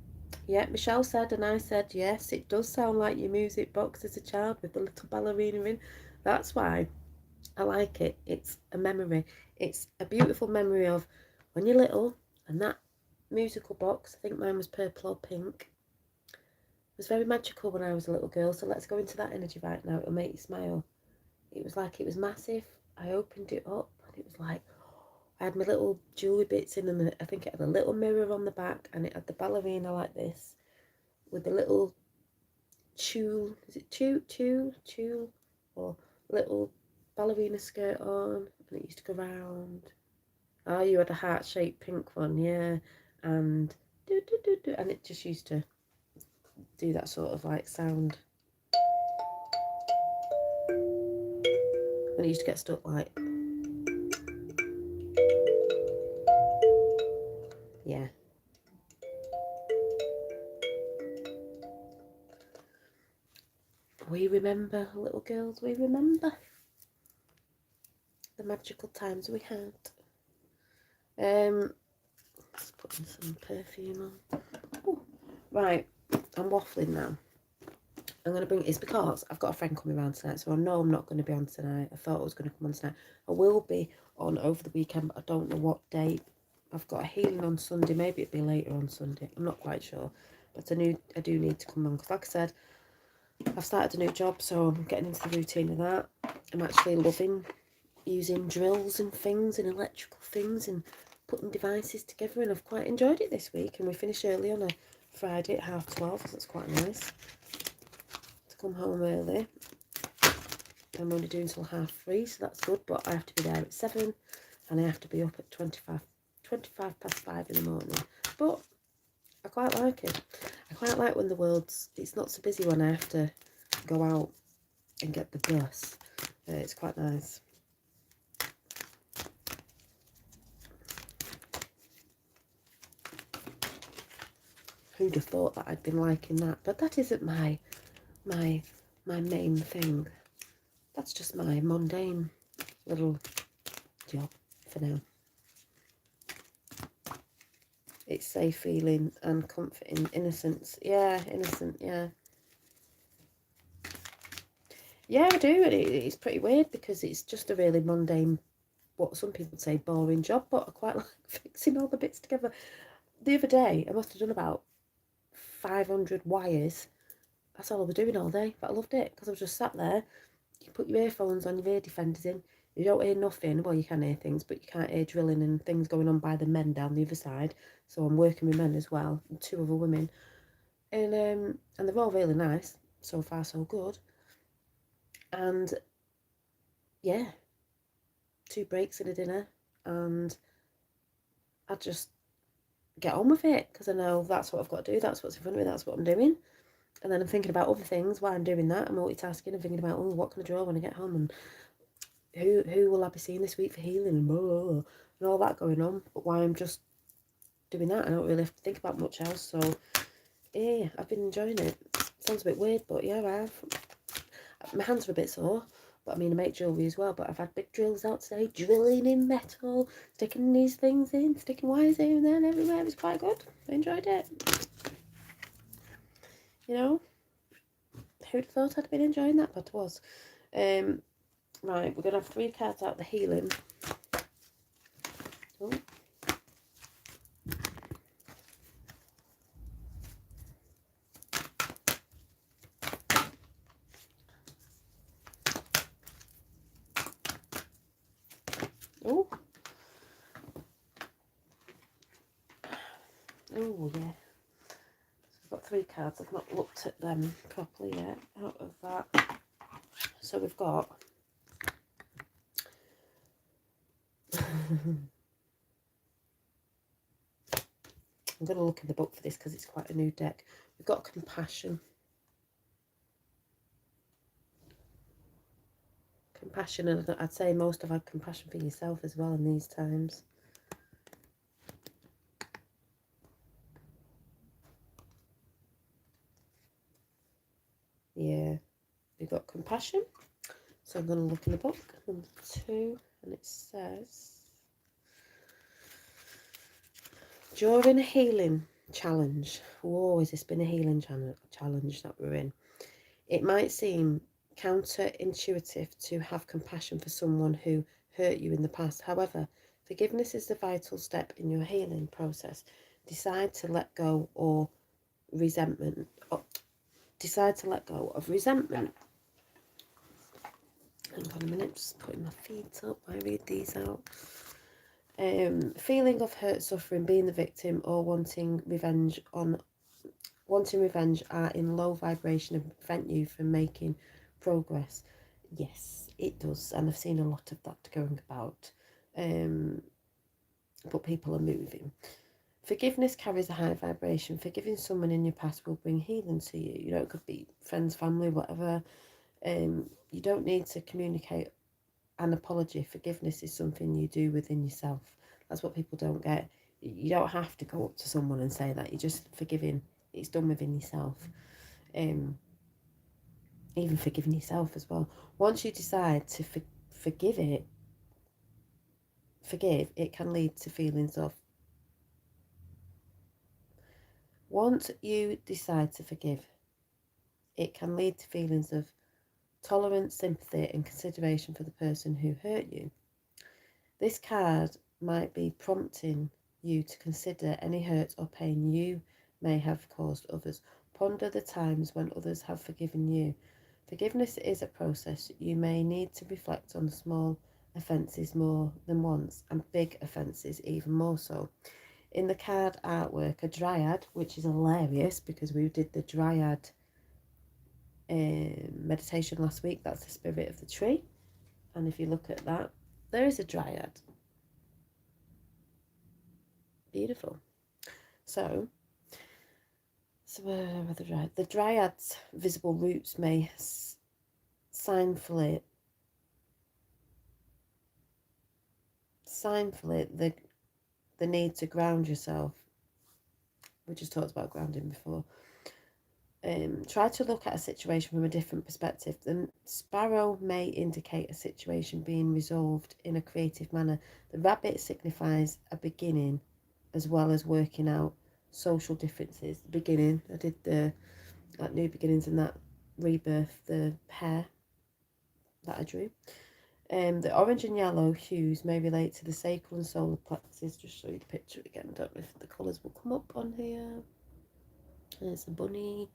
[SPEAKER 1] Yeah, Michelle said, and I said, yes, it does sound like your music box as a child with the little ballerina in. That's why I like it. It's a memory. It's a beautiful memory of when you're little, and that musical box, I think mine was purple or pink, was very magical when I was a little girl. So let's go into that energy right now. It'll make you smile. It was like it was massive. I opened it up and it was like, I had my little jewellery bits in, and I think it had a little mirror on the back, and it had the ballerina like this with the little tulle, is it tulle, or little ballerina skirt on, and it used to go round. Oh, you had a heart-shaped pink one, yeah, and and it just used to do that sort of like sound. And it used to get stuck like, yeah. We remember, little girls, we remember the magical times we had. Just putting some perfume on. Ooh. Right, I'm waffling now. I'm going to bring, it's because I've got a friend coming around tonight, so I know I'm not going to be on tonight. I thought I was going to come on tonight. I will be on over the weekend, but I don't know what date. I've got a healing on Sunday. Maybe it'll be later on Sunday. I'm not quite sure. But I do need to come on, because like I said, I've started a new job, so I'm getting into the routine of that. I'm actually loving using drills and things and electrical things and putting devices together, and I've quite enjoyed it this week. And we finish early on a Friday at 12:30, so that's quite nice to come home early. I'm only doing till 3:30, so that's good, but I have to be there at 7, and I have to be up at 25 past 5 in the morning. But I quite like it. I quite like when it's not so busy, when I have to go out and get the bus. It's quite nice. Who'd have thought that I'd been liking that? But that isn't my main thing. That's just my mundane little job for now. It's safe feeling and comforting, innocence. Yeah, innocent, yeah. Yeah, I do. It's pretty weird, because it's just a really mundane, what some people would say boring job, but I quite like fixing all the bits together. The other day, I must have done about 500 wires. That's all I was doing all day, but I loved it, because I was just sat there. You put your earphones on, your ear defenders in, you don't hear nothing. Well, you can hear things, but you can't hear drilling and things going on by the men down the other side. So I'm working with men as well, and 2 other women, and they're all really nice. So far, so good. And yeah, 2 breaks and a dinner, and I just get on with it, because I know that's what I've got to do. That's what's in front of me. That's what I'm doing. And then I'm thinking about other things while I'm doing that. I'm multitasking and thinking about, oh, what can I draw when I get home, and who will I be seeing this week for healing, and blah, blah, blah, and all that going on. But while I'm just doing that, I don't really have to think about much else. So yeah, I've been enjoying it. Sounds a bit weird, but yeah, I have. My hands are a bit sore, but I mean, I make jewellery as well, but I've had big drills out today, drilling in metal, sticking these things in, sticking wires here and there and everywhere. It was quite good. I enjoyed it. You know, who'd have thought I'd been enjoying that, but I was. Right, we're going to have 3 cards out of the healing. Oh. Oh. Oh, yeah. So I've got 3 cards. I've not looked at them properly yet out of that. So we've got... I'm going to look in the book for this, because it's quite a new deck. We've got compassion. Compassion, and I'd say most have had compassion for yourself as well in these times. Yeah, we've got compassion. So I'm going to look in the book, number 2, and it says, during a healing challenge, oh, has this been a healing challenge that we're in? It might seem counterintuitive to have compassion for someone who hurt you in the past. However, forgiveness is the vital step in your healing process. Decide to let go of resentment. Hang on a minute, just putting my feet up while I read these out. Feeling of hurt, suffering, being the victim, or wanting revenge are in low vibration and prevent you from making progress. Yes, it does, and I've seen a lot of that going about. But people are moving. Forgiveness carries a high vibration. Forgiving someone in your past will bring healing to you. You know, it could be friends, family, whatever. You don't need to communicate an apology. Forgiveness is something you do within yourself. That's what people don't get. You don't have to go up to someone and say that. You're just forgiving. It's done within yourself. Even forgiving yourself as well. Once you decide to forgive, it can lead to feelings of. Once you decide to forgive, it can lead to feelings of tolerance, sympathy, and consideration for the person who hurt you. This card might be prompting you to consider any hurt or pain you may have caused others. Ponder the times when others have forgiven you. Forgiveness is a process. You may need to reflect on small offences more than once, and big offences even more so. In the card artwork, a dryad, which is hilarious because we did the dryad meditation last week. That's the spirit of the tree. And if you look at that, there is a dryad. Beautiful. So where are the dryad? The dryad's visible roots may signify the need to ground yourself. We just talked about grounding before. Try to look at a situation from a different perspective. The sparrow may indicate a situation being resolved in a creative manner. The rabbit signifies a beginning as well as working out social differences. The beginning, I did that new beginnings and that rebirth, the pair that I drew. The orange and yellow hues may relate to the sacral and solar plexus. Just show you the picture again. I don't know if the colours will come up on here. There's a bunny.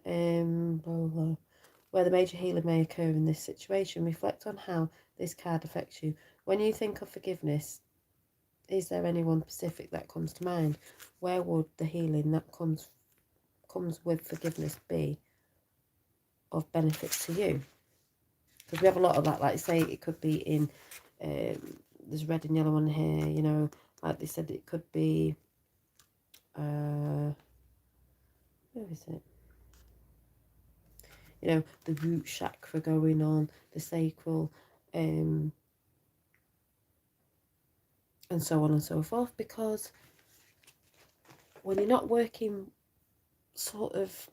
[SPEAKER 1] Blah, blah, blah. Where the major healing may occur in this situation. Reflect on how this card affects you. When you think of forgiveness, is there anyone specific that comes to mind? Where would the healing that comes with forgiveness be of benefit to you? Because we have a lot of that, like say it could be in, there's red and yellow on here, you know, like they said it could be, where is it? You know, the root chakra going on, the sacral, and so on and so forth, because when you're not working sort of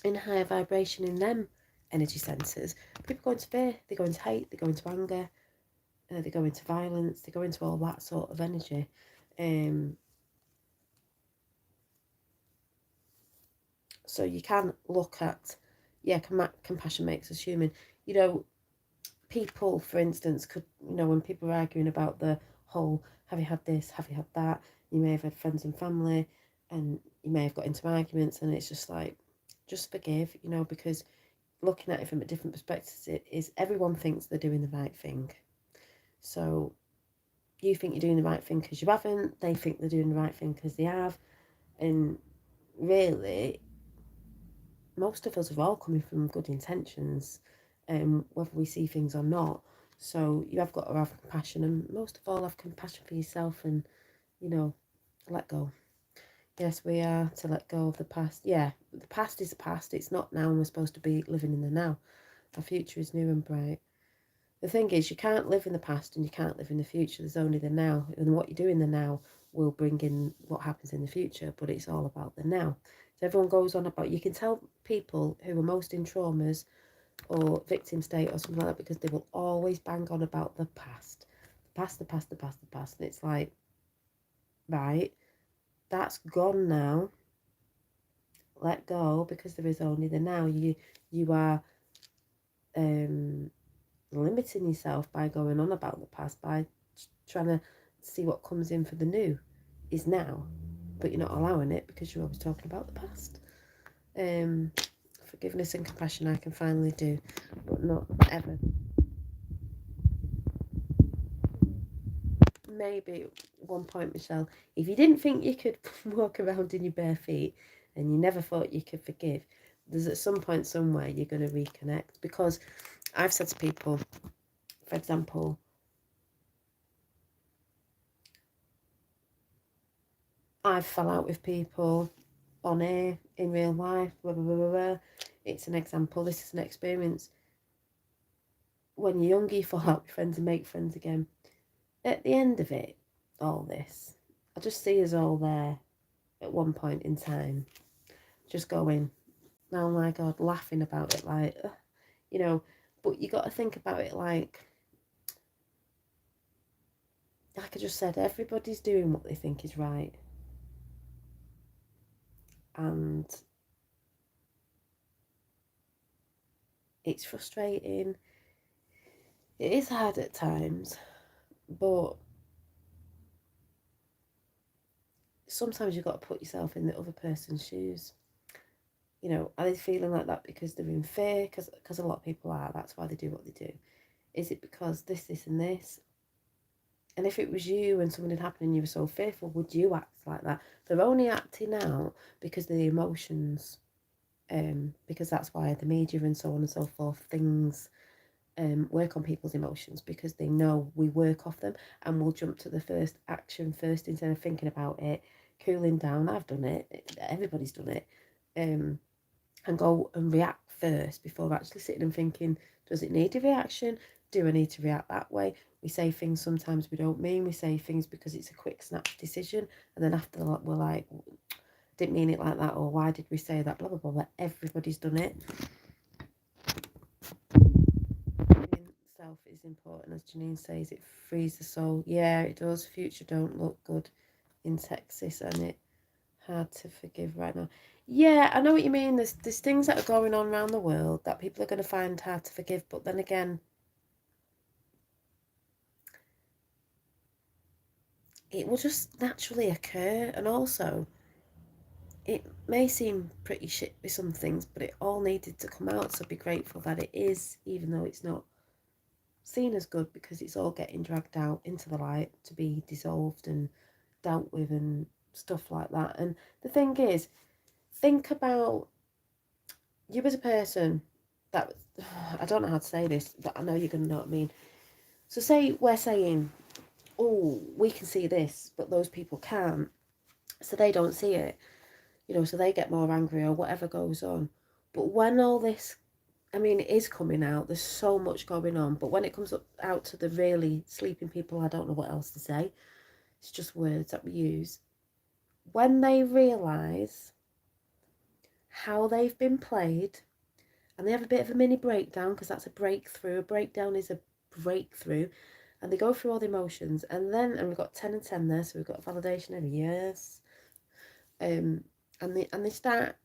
[SPEAKER 1] in higher vibration in them energy centres, people go into fear, they go into hate, they go into anger, they go into violence, they go into all that sort of energy. So you can look at, yeah, compassion makes us human. You know, people, for instance, could, you know, when people are arguing about the whole, have you had this, have you had that, you may have had friends and family, and you may have got into arguments, and it's just like, just forgive, you know, because looking at it from a different perspective, it is everyone thinks they're doing the right thing. So you think you're doing the right thing because you haven't, they think they're doing the right thing because they have, and really, most of us are all coming from good intentions, whether we see things or not. So you have got to have compassion, and most of all have compassion for yourself, and, you know, let go. Yes, we are to let go of the past. Yeah, the past is the past. It's not now, and we're supposed to be living in the now. Our future is new and bright. The thing is, you can't live in the past and you can't live in the future. There's only the now, and what you do in the now will bring in what happens in the future, but it's all about the now. So everyone goes on about, you can tell people who are most in traumas or victim state or something like that, because they will always bang on about the past. The past, the past, the past, the past. And it's like, right, that's gone now. Let go, because there is only the now. You are limiting yourself by going on about the past, by trying to see what comes in for the new is now, but you're not allowing it because you're always talking about the past. Forgiveness and compassion I can finally do, but not ever. maybe at one point, Michelle, if you didn't think you could walk around in your bare feet and you never thought you could forgive, there's at some point somewhere you're going to reconnect. Because I've said to people, for example, I've fell out with people on air, in real life, blah, blah, blah, blah, blah. It's an example, this is an experience. When you're younger, you fall out with friends and make friends again. At the end of it, all this, I just see us all there at one point in time, just going, oh my God, laughing about it like, you know, but you got to think about it like I just said, everybody's doing what they think is right. And it's frustrating. It is hard at times, but sometimes you've got to put yourself in the other person's shoes. You know, are they feeling like that because they're in fear? Because a lot of people are. That's why they do what they do. Is it because this, and this? And if it was you and something had happened and you were so fearful, would you act like that? They're only acting out because of the emotions, because that's why the media and so on and so forth, things work on people's emotions, because they know we work off them and we'll jump to the first action first instead of thinking about it, cooling down. I've done it, everybody's done it, and go and react first before actually sitting and thinking, does it need a reaction? Do I need to react that way? We say things sometimes we don't mean. We say things because it's a quick snap decision, and then after that we're like, didn't mean it like that, or why did we say that, blah blah blah, blah. Everybody's done it. Self is important, as Janine says. It frees the soul. Yeah, it does. Future don't look good in Texas, and it hard to forgive right now. Yeah, I know what you mean. There's things that are going on around the world that people are going to find hard to forgive, but then again, it will just naturally occur. And also, it may seem pretty shit with some things, but it all needed to come out. So be grateful that it is, even though it's not seen as good, because it's all getting dragged out into the light to be dissolved and dealt with and stuff like that. And the thing is, think about you as a person that, I don't know how to say this, but I know you're going to know what I mean. So say we're saying, oh, we can see this, but those people can't, so they don't see it, you know, so they get more angry or whatever goes on. But when all this, I mean, it is coming out, there's so much going on, but when it comes out to the really sleeping people, I don't know what else to say, it's just words that we use. When they realise how they've been played, and they have a bit of a mini breakdown, because that's a breakthrough. A breakdown is a breakthrough. And they go through all the emotions. And we've got 10 and 10 there, so we've got validation of yes. And they start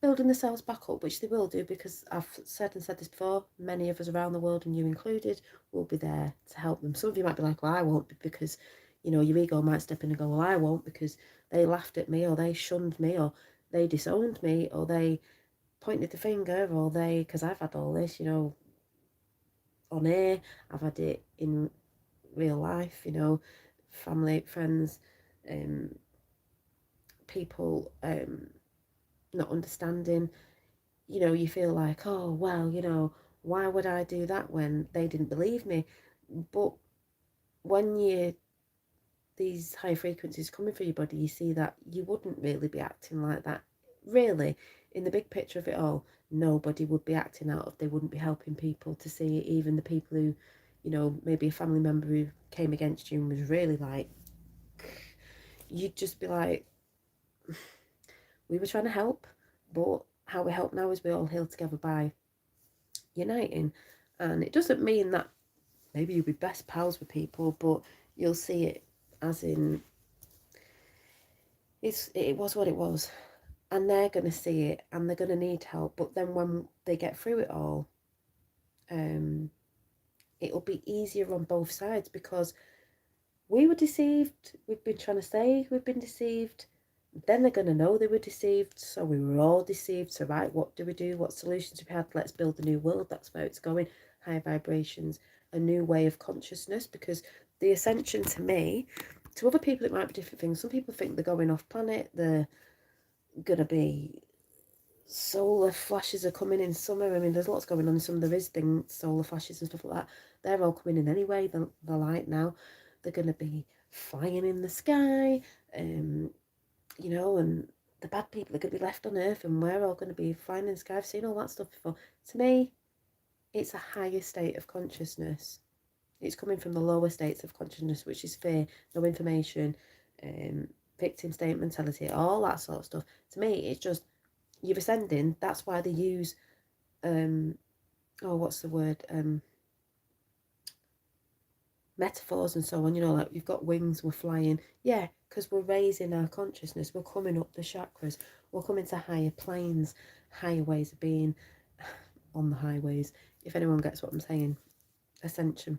[SPEAKER 1] building themselves back up, which they will do, because I've said this before, many of us around the world, and you included, will be there to help them. Some of you might be like, well, I won't, because, you know, your ego might step in and go, well, I won't, because they laughed at me, or they shunned me, or they disowned me, or they pointed the finger, or they, because I've had all this, you know, on air, I've had it in real life, you know, family, friends, people not understanding, you know, you feel like, oh, well, you know, why would I do that when they didn't believe me? But when these high frequencies coming through your body, you see that you wouldn't really be acting like that. Really, in the big picture of it all, nobody would be acting out if they wouldn't be helping people to see it. Even the people who, you know, maybe a family member who came against you and was really like, you'd just be like, we were trying to help, but how we help now is we all heal together by uniting. And it doesn't mean that maybe you'll be best pals with people, but you'll see it as in, it was what it was, and they're going to see it and they're going to need help. But then when they get through it all, it'll be easier on both sides, because we were deceived, we've been trying to say we've been deceived, then they're going to know they were deceived, so we were all deceived. So right, what do we do? What solutions do we have? Let's build a new world. That's where it's going. High vibrations, a new way of consciousness, because the ascension to me, to other people it might be different things. Some people think they're going off planet, they're going to be solar flashes are coming in summer. I mean, there's lots going on in summer. There is things, solar flashes and stuff like that. They're all coming in anyway. The light now. They're going to be flying in the sky, you know, and the bad people are going to be left on Earth, and we're all going to be flying in the sky. I've seen all that stuff before. To me, it's a higher state of consciousness. It's coming from the lower states of consciousness, which is fear, no information, victim state mentality, all that sort of stuff. To me, it's just you're ascending. That's why they use what's the word, metaphors and so on, you know, like you've got wings, we're flying. Yeah, because we're raising our consciousness, we're coming up the chakras, we're coming to higher planes, higher ways of being on the highways, if anyone gets what I'm saying. Ascension.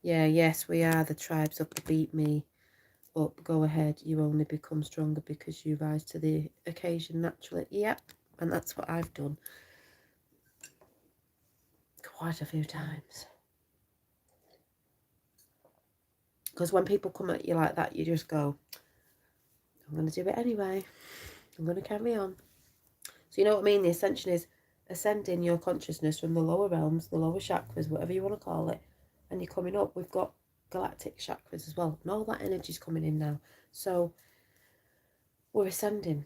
[SPEAKER 1] Yeah, yes, we are the tribes of the beat me up, go ahead, you only become stronger because you rise to the occasion naturally. Yep, and that's what I've done quite a few times. Because when people come at you like that, you just go, I'm going to do it anyway. I'm going to carry on. So you know what I mean? The ascension is ascending your consciousness from the lower realms, the lower chakras, whatever you want to call it, and you're coming up. We've got galactic chakras as well, and all that energy's coming in now. So we're ascending.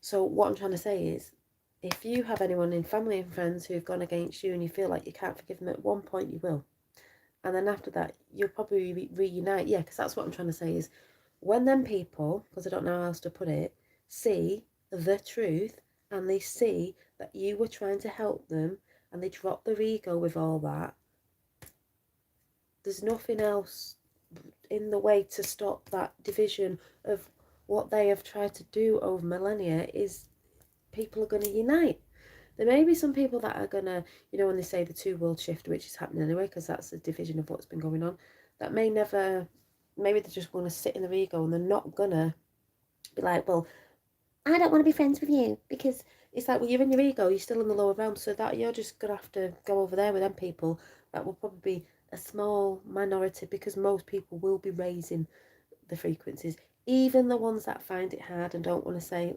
[SPEAKER 1] So what I'm trying to say is, if you have anyone in family and friends who've gone against you and you feel like you can't forgive them, at one point you will. And then after that, you'll probably reunite. Yeah, because that's what I'm trying to say is, when them people, because I don't know how else to put it, see the truth and they see that you were trying to help them and they drop their ego with all that, there's nothing else in the way to stop that division of what they have tried to do over millennia. Is people are going to unite. There may be some people that are going to, you know, when they say the two world shift, which is happening anyway, because that's a division of what's been going on, that may never, maybe they're just going to sit in their ego and they're not going to be like, well, I don't want to be friends with you, because it's like, well, you're in your ego, you're still in the lower realm, so that you're just going to have to go over there with them people. That will probably be a small minority, because most people will be raising the frequencies, even the ones that find it hard and don't want to say,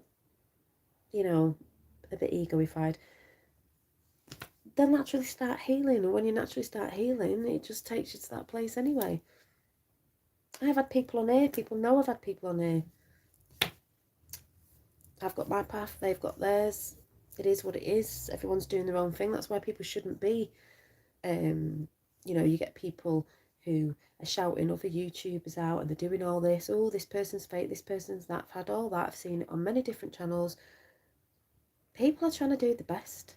[SPEAKER 1] you know, a bit egoified. They'll naturally start healing, and when you naturally start healing, it just takes you to that place anyway. I've had people on here, people know I've had people on here. I've got my path, they've got theirs. It is what it is. Everyone's doing their own thing. That's why people shouldn't be, you know, you get people who are shouting other YouTubers out and they're doing all this. Oh, this person's fake, this person's that. I've had all that. I've seen it on many different channels. People are trying to do the best.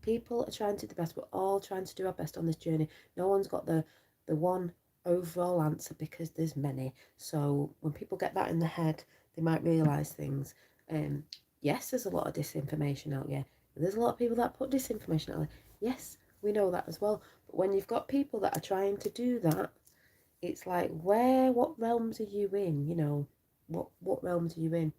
[SPEAKER 1] People are trying to do the best. We're all trying to do our best on this journey. No one's got the one overall answer, because there's many. So when people get that in their head, they might realise things. Yes, there's a lot of disinformation out there. There's a lot of people that put disinformation out there. Yes, we know that as well. But when you've got people that are trying to do that, it's like, what realms are you in? You know, what realms are you in?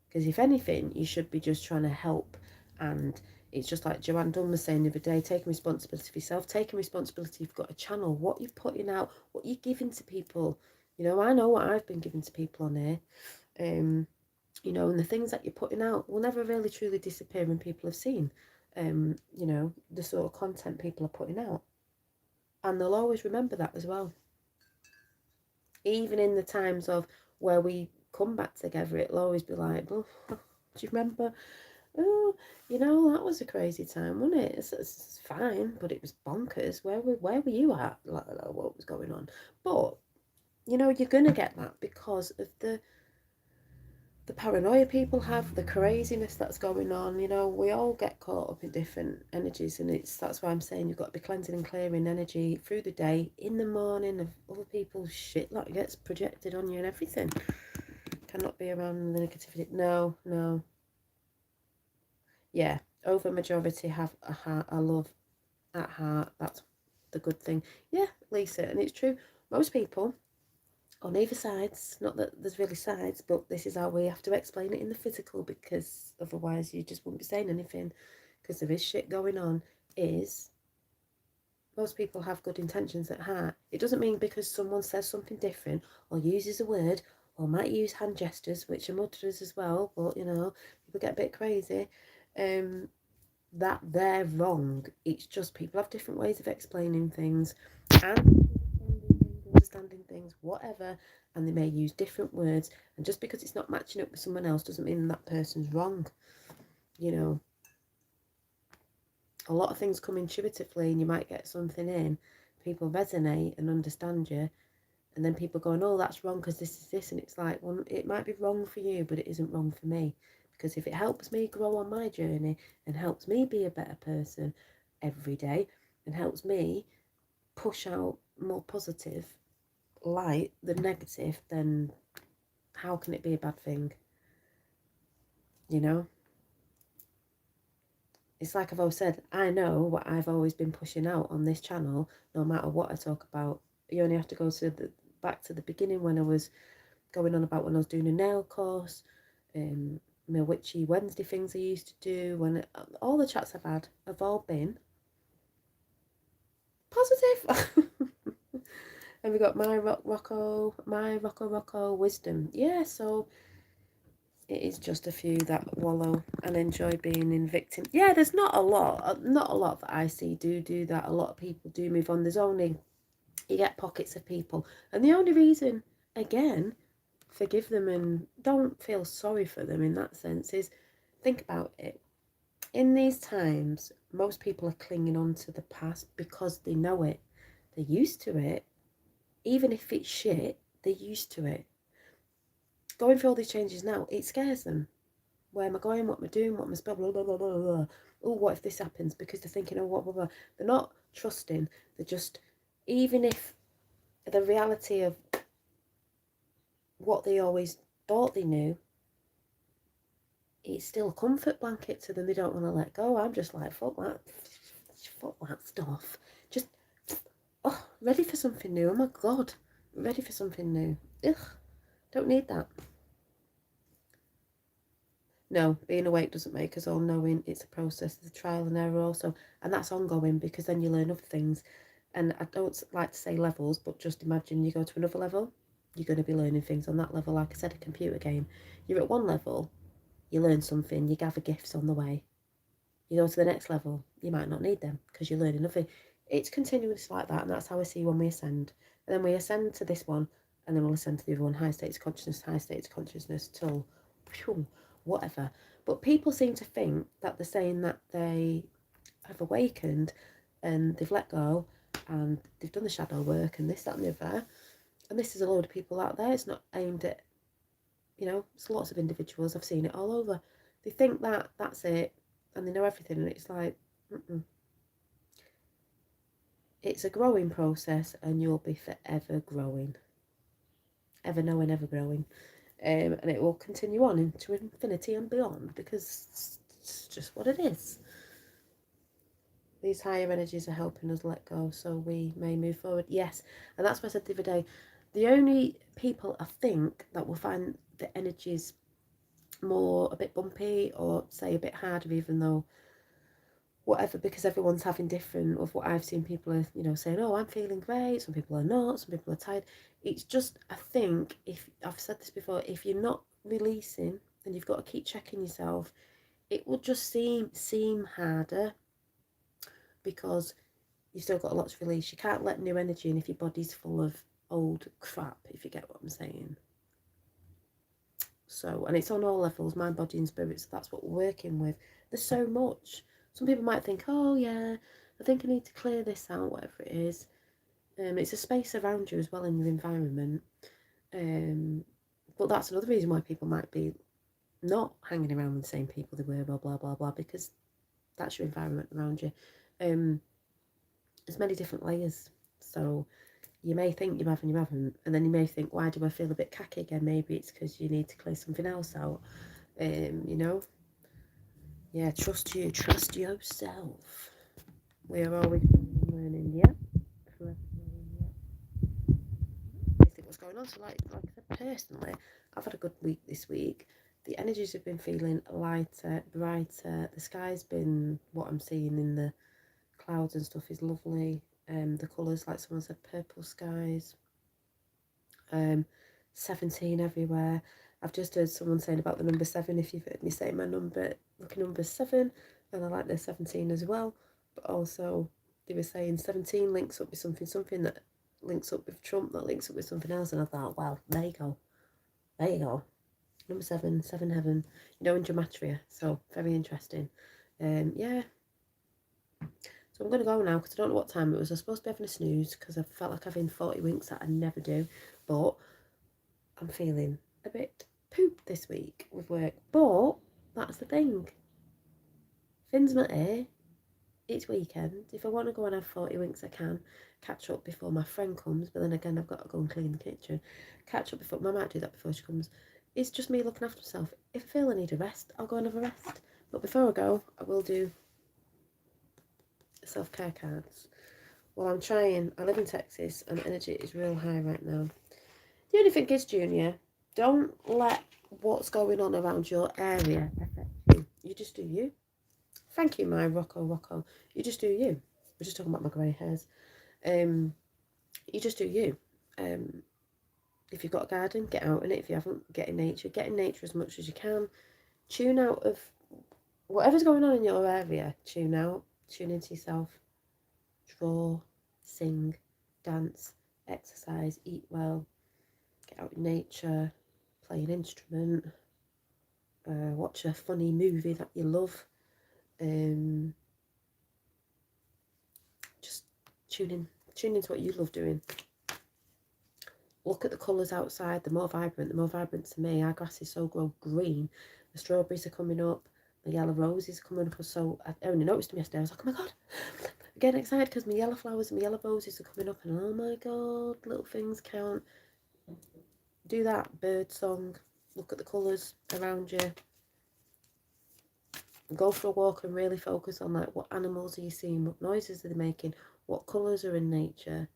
[SPEAKER 1] Because if anything, you should be just trying to help. And it's just like Joanne Dunn was saying the other day, taking responsibility for yourself, taking responsibility. You've got a channel, what you're putting out, what you're giving to people. You know, I know what I've been giving to people on here. You know, and the things that you're putting out will never really truly disappear when people have seen, you know, the sort of content people are putting out. And they'll always remember that as well. Even in the times of where we come back together, it'll always be like, oh, do you remember? Oh, you know, that was a crazy time, wasn't it? It's fine, but it was bonkers. Where were you at? Like, what was going on? But, you know, you're going to get that because of the paranoia people have, the craziness that's going on. You know, we all get caught up in different energies, and that's why I'm saying you've got to be cleansing and clearing energy through the day, in the morning, of other people's shit that gets projected on you and everything. Cannot be around the negativity. No. Yeah, over majority have a love at heart. That's the good thing. Yeah, Lisa, and it's true. Most people on either sides, not that there's really sides, but this is how we have to explain it in the physical, because otherwise you just wouldn't be saying anything. because there is shit going on, is most people have good intentions at heart. It doesn't mean because someone says something different or uses a word or might use hand gestures, which are mutterers as well, but you know, people get a bit crazy, that they're wrong. It's just people have different ways of explaining things and understanding things, whatever, and they may use different words. And just because it's not matching up with someone else doesn't mean that person's wrong. You know, a lot of things come intuitively, and you might get something in, people resonate and understand you, and then people going, oh, that's wrong because this is this, and it's like, well, it might be wrong for you, but it isn't wrong for me, because if it helps me grow on my journey and helps me be a better person every day and helps me push out more positive light than negative, then how can it be a bad thing? You know, it's like I've always said, I know what I've always been pushing out on this channel. No matter what I talk about, you only have to go to back to the beginning when I was going on about when I was doing a nail course, my witchy Wednesday things I used to do. When all the chats I've had have all been positive. And we got my Rocco wisdom. Yeah, so it is just a few that wallow and enjoy being in victim. Yeah, there's not a lot that I see do that. A lot of people do move on. There's only, you get pockets of people, and the only reason, again, forgive them and don't feel sorry for them in that sense, is think about it. In these times, most people are clinging on to the past because they know it. They're used to it. Even if it's shit, they're used to it. Going through all these changes now, it scares them. Where am I going? What am I doing? What am I spelling? Blah, blah, blah, blah, blah. Oh, what if this happens? Because they're thinking, oh, what, blah, blah. They're not trusting. They're just, even if the reality of what they always thought they knew, it's still a comfort blanket to them. They don't want to let go. I'm just like, fuck that stuff. Just, oh, ready for something new. Oh my God, ready for something new. Ugh, don't need that. No, being awake doesn't make us all knowing. It's a process. There's a trial and error also, and that's ongoing, because then you learn other things. And I don't like to say levels, but just imagine you go to another level, you're going to be learning things on that level. Like I said, a computer game, you're at one level, you learn something, you gather gifts on the way. You go to the next level, you might not need them because you're learning nothing. It's continuous like that, and that's how I see when we ascend. And then we ascend to this one, and then we'll ascend to the other one, high states of consciousness, till whatever. But people seem to think that they're saying that they have awakened and they've let go and they've done the shadow work and this, that and the other. And this is a load of people out there. It's not aimed at, you know, it's lots of individuals. I've seen it all over. They think that that's it and they know everything, and it's like, it's a growing process, and you'll be forever growing. Ever knowing, ever growing. And it will continue on into infinity and beyond, because it's just what it is. These higher energies are helping us let go so we may move forward. Yes, and that's what I said the other day. The only people I think that will find the energies more a bit bumpy, or say a bit harder, even though whatever, because everyone's having different, of what I've seen, people are, you know, saying, oh, I'm feeling great, some people are not, some people are tired. It's just, I think, if I've said this before, if you're not releasing, then you've got to keep checking yourself. It will just seem harder, because you've still got a lot to release. You can't let new energy in if your body's full of old crap, if you get what I'm saying. So, and it's on all levels, mind, body and spirit, so that's what we're working with. There's so much. Some people might think, oh yeah, I think I need to clear this out, whatever it is. It's a space around you as well in your environment. But that's another reason why people might be not hanging around with the same people they were, blah, blah, blah, blah, because that's your environment around you. There's many different layers. So you may think you have and you haven't, and then you may think, why do I feel a bit cacky again? Maybe it's because you need to clear something else out. You know, yeah, trust yourself. We are always learning, yeah. What's going on? So like I said, personally, I've had a good week this week. the energies have been feeling lighter, brighter. The sky's been, what I'm seeing in the clouds and stuff is lovely. The colours, like someone said, purple skies. 17 everywhere. I've just heard someone saying about the number 7. If you've heard me say my number, lucky number 7, and I like the 17 as well. But also, they were saying 17 links up with something that links up with Trump, that links up with something else, and I thought, well, there you go. There you go. Number 7, 7 heaven, you know, in gematria. So, very interesting. Yeah. So I'm going to go now because I don't know what time it was. I was supposed to be having a snooze because I felt like having 40 winks that I never do. But I'm feeling a bit poop this week with work. But that's the thing. Fins not here. It's weekend. If I want to go and have 40 winks, I can. Catch up before my friend comes. But then again, I've got to go and clean the kitchen. Catch up before... I might do that before she comes. It's just me looking after myself. If I feel I need a rest, I'll go and have a rest. But before I go, I will do self-care cards. Well, I'm trying. I live in Texas and energy is real high right now. The only thing is, Junior, don't let what's going on around your area affect you. You just do you. Thank you, my Rocco. You just do you. We're just talking about my grey hairs. You just do you. If you've got a garden, get out in it. If you haven't, get in nature. Get in nature as much as you can. Tune out of whatever's going on in your area. Tune out. Tune into yourself. Draw, sing, dance, exercise, eat well. Get out in nature. Play an instrument. Watch a funny movie that you love. Just tune into what you love doing. Look at the colours outside. The more vibrant to me. Our grass is so green. The strawberries are coming up. The yellow roses are coming up. So I only noticed them yesterday. I was like, oh my god, I'm getting excited because my yellow flowers and my yellow roses are coming up, and oh my god, little things count. Do that bird song. Look at the colours around you. Go for a walk and really focus on like what animals are you seeing, what noises are they making, what colours are in nature,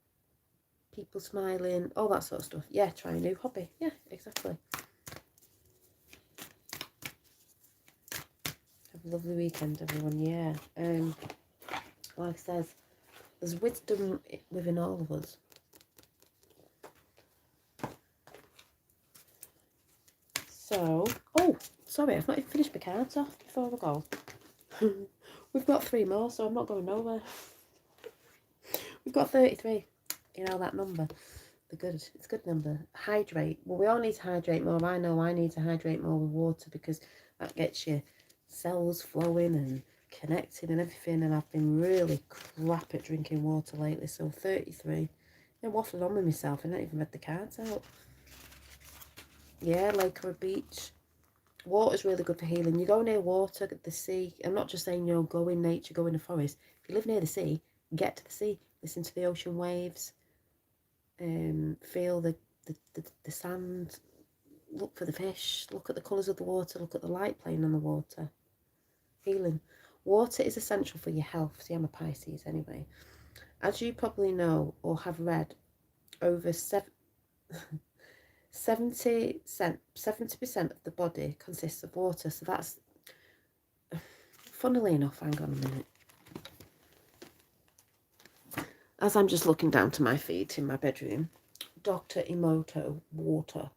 [SPEAKER 1] people smiling, all that sort of stuff. Yeah, try a new hobby. Yeah, exactly. Have a lovely weekend, everyone. Yeah. Like I says, there's wisdom within all of us. So, oh, sorry, I've not even finished my cards off before I go. We've got 3 more, so I'm not going nowhere. We've got 33. You know that number. It's a good number. Hydrate. Well, we all need to hydrate more. I know I need to hydrate more with water because that gets your cells flowing and connecting and everything. And I've been really crap at drinking water lately. So 33. I'm waffling on with myself. I've not even read the cards out. Yeah, lake or a beach. Water's really good for healing. You go near water, the sea. I'm not just saying, go in nature, go in the forest. If you live near the sea, get to the sea. Listen to the ocean waves. Feel the sand. Look for the fish. Look at the colours of the water. Look at the light playing on the water. Healing. Water is essential for your health. See, I'm a Pisces anyway. As you probably know or have read, over 70% of the body consists of water. So that's, funnily enough, hang on a minute. As I'm just looking down to my feet in my bedroom, Dr. Emoto, water.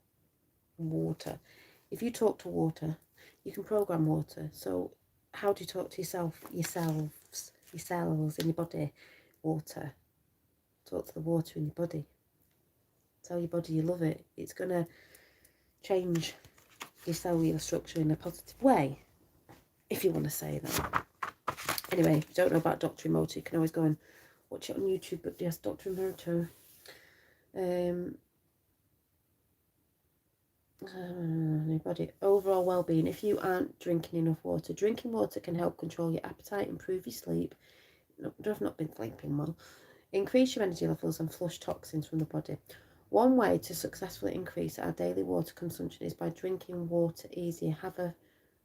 [SPEAKER 1] If you talk to water, you can program water. So how do you talk to yourself, your cells in your body? Water. Talk to the water in your body. Tell your body you love it. It's going to change your cellular structure in a positive way, if you want to say that. Anyway, if you don't know about Dr. Emoto, you can always go and watch it on YouTube. But yes, Dr. Emoto. Anybody. Overall well-being. If you aren't drinking enough water, drinking water can help control your appetite, improve your sleep. I've not been sleeping well. Increase your energy levels and flush toxins from the body. One way to successfully increase our daily water consumption is by drinking water easier. Have a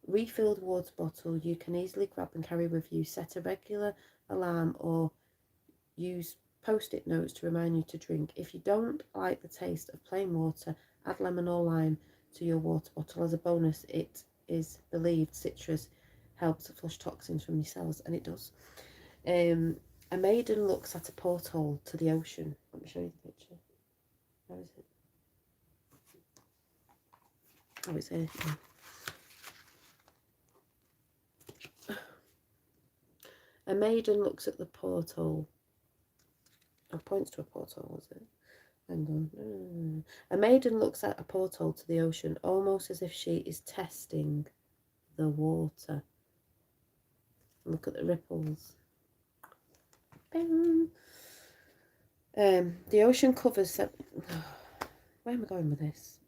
[SPEAKER 1] refilled water bottle you can easily grab and carry with you. Set a regular alarm or use post-it notes to remind you to drink. If you don't like the taste of plain water, add lemon or lime to your water bottle. As a bonus, it is believed citrus helps flush toxins from your cells, and it does. A maiden looks at a porthole to the ocean. Let me show you the picture. Where is it? Oh, it's here. A maiden looks at the porthole. Oh, points to a porthole, was it? Hang on. A maiden looks at a porthole to the ocean, almost as if she is testing the water. Look at the ripples. Bing. The ocean covers... Where am I going with this?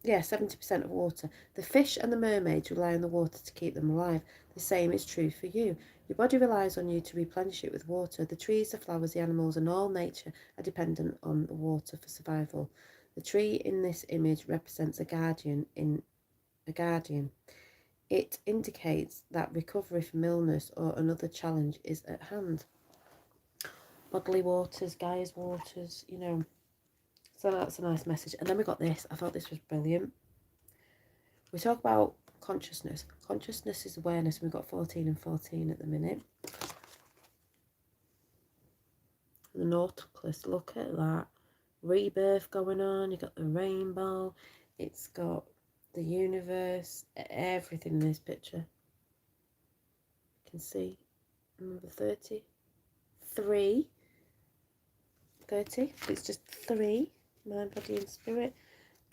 [SPEAKER 1] Yeah, 70% of water. The fish and the mermaids rely on the water to keep them alive. The same is true for you. Your body relies on you to replenish it with water. The trees, the flowers, the animals, and all nature are dependent on the water for survival. The tree in this image represents a guardian. It indicates that recovery from illness or another challenge is at hand. Bodily waters, Gaia's waters, you know. So that's a nice message. And then we got this. I thought this was brilliant. We talk about consciousness. Consciousness is awareness. We've got 14 and 14 at the minute. The Nautilus, look at that. Rebirth going on. You've got the rainbow. It's got the universe. Everything in this picture. You can see number 30. 3. 30. It's just 3. Mind, body and spirit.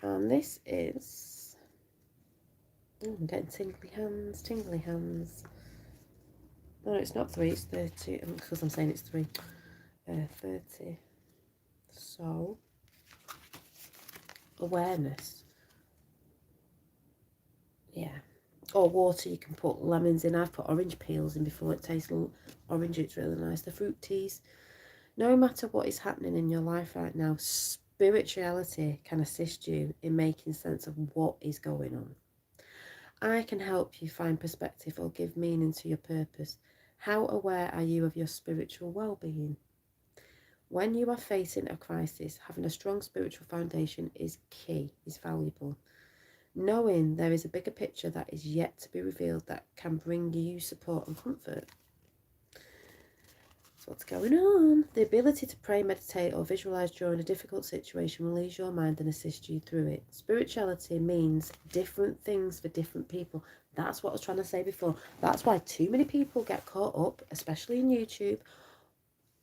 [SPEAKER 1] And this is... Oh, I'm getting tingly hands, tingly hands. No, it's not 3, it's 30. Because I'm saying it's 3. 30. So, awareness. Yeah. Or water, you can put lemons in. I've put orange peels in before. It tastes orange, it's really nice. The fruit teas. No matter what is happening in your life right now, spirituality can assist you in making sense of what is going on. I can help you find perspective or give meaning to your purpose. How aware are you of your spiritual well-being? When you are facing a crisis, having a strong spiritual foundation is key, is valuable. Knowing there is a bigger picture that is yet to be revealed that can bring you support and comfort. So what's going on? The ability to pray, meditate or visualise during a difficult situation will ease your mind and assist you through it. Spirituality means different things for different people. That's what I was trying to say before. That's why too many people get caught up, especially in YouTube,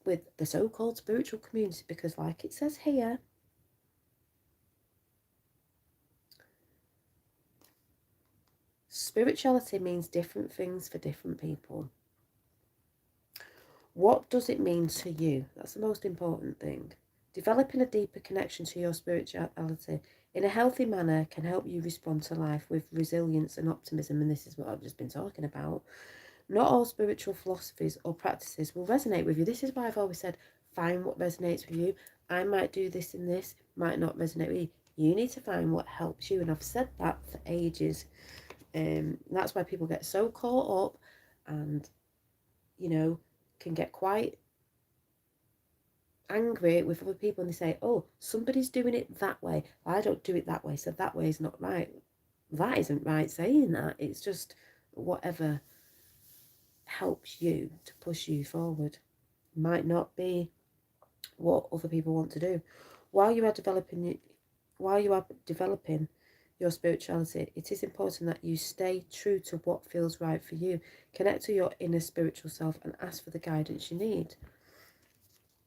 [SPEAKER 1] with the so-called spiritual community, because like it says here, spirituality means different things for different people. What does it mean to you? That's the most important thing. Developing a deeper connection to your spirituality in a healthy manner can help you respond to life with resilience and optimism, and this is what I've just been talking about. Not all spiritual philosophies or practices will resonate with you. This is why I've always said, find what resonates with you. I might do this and this, might not resonate with you. You need to find what helps you, and I've said that for ages. That's why people get so caught up and, you know, can get quite angry with other people, and they say, oh, somebody's doing it that way, I don't do it that way, so that way is not right. That isn't right saying that. It's just whatever helps you to push you forward. Might not be what other people want to do. While you are developing your spirituality, it is important that you stay true to what feels right for you. Connect to your inner spiritual self and ask for the guidance you need.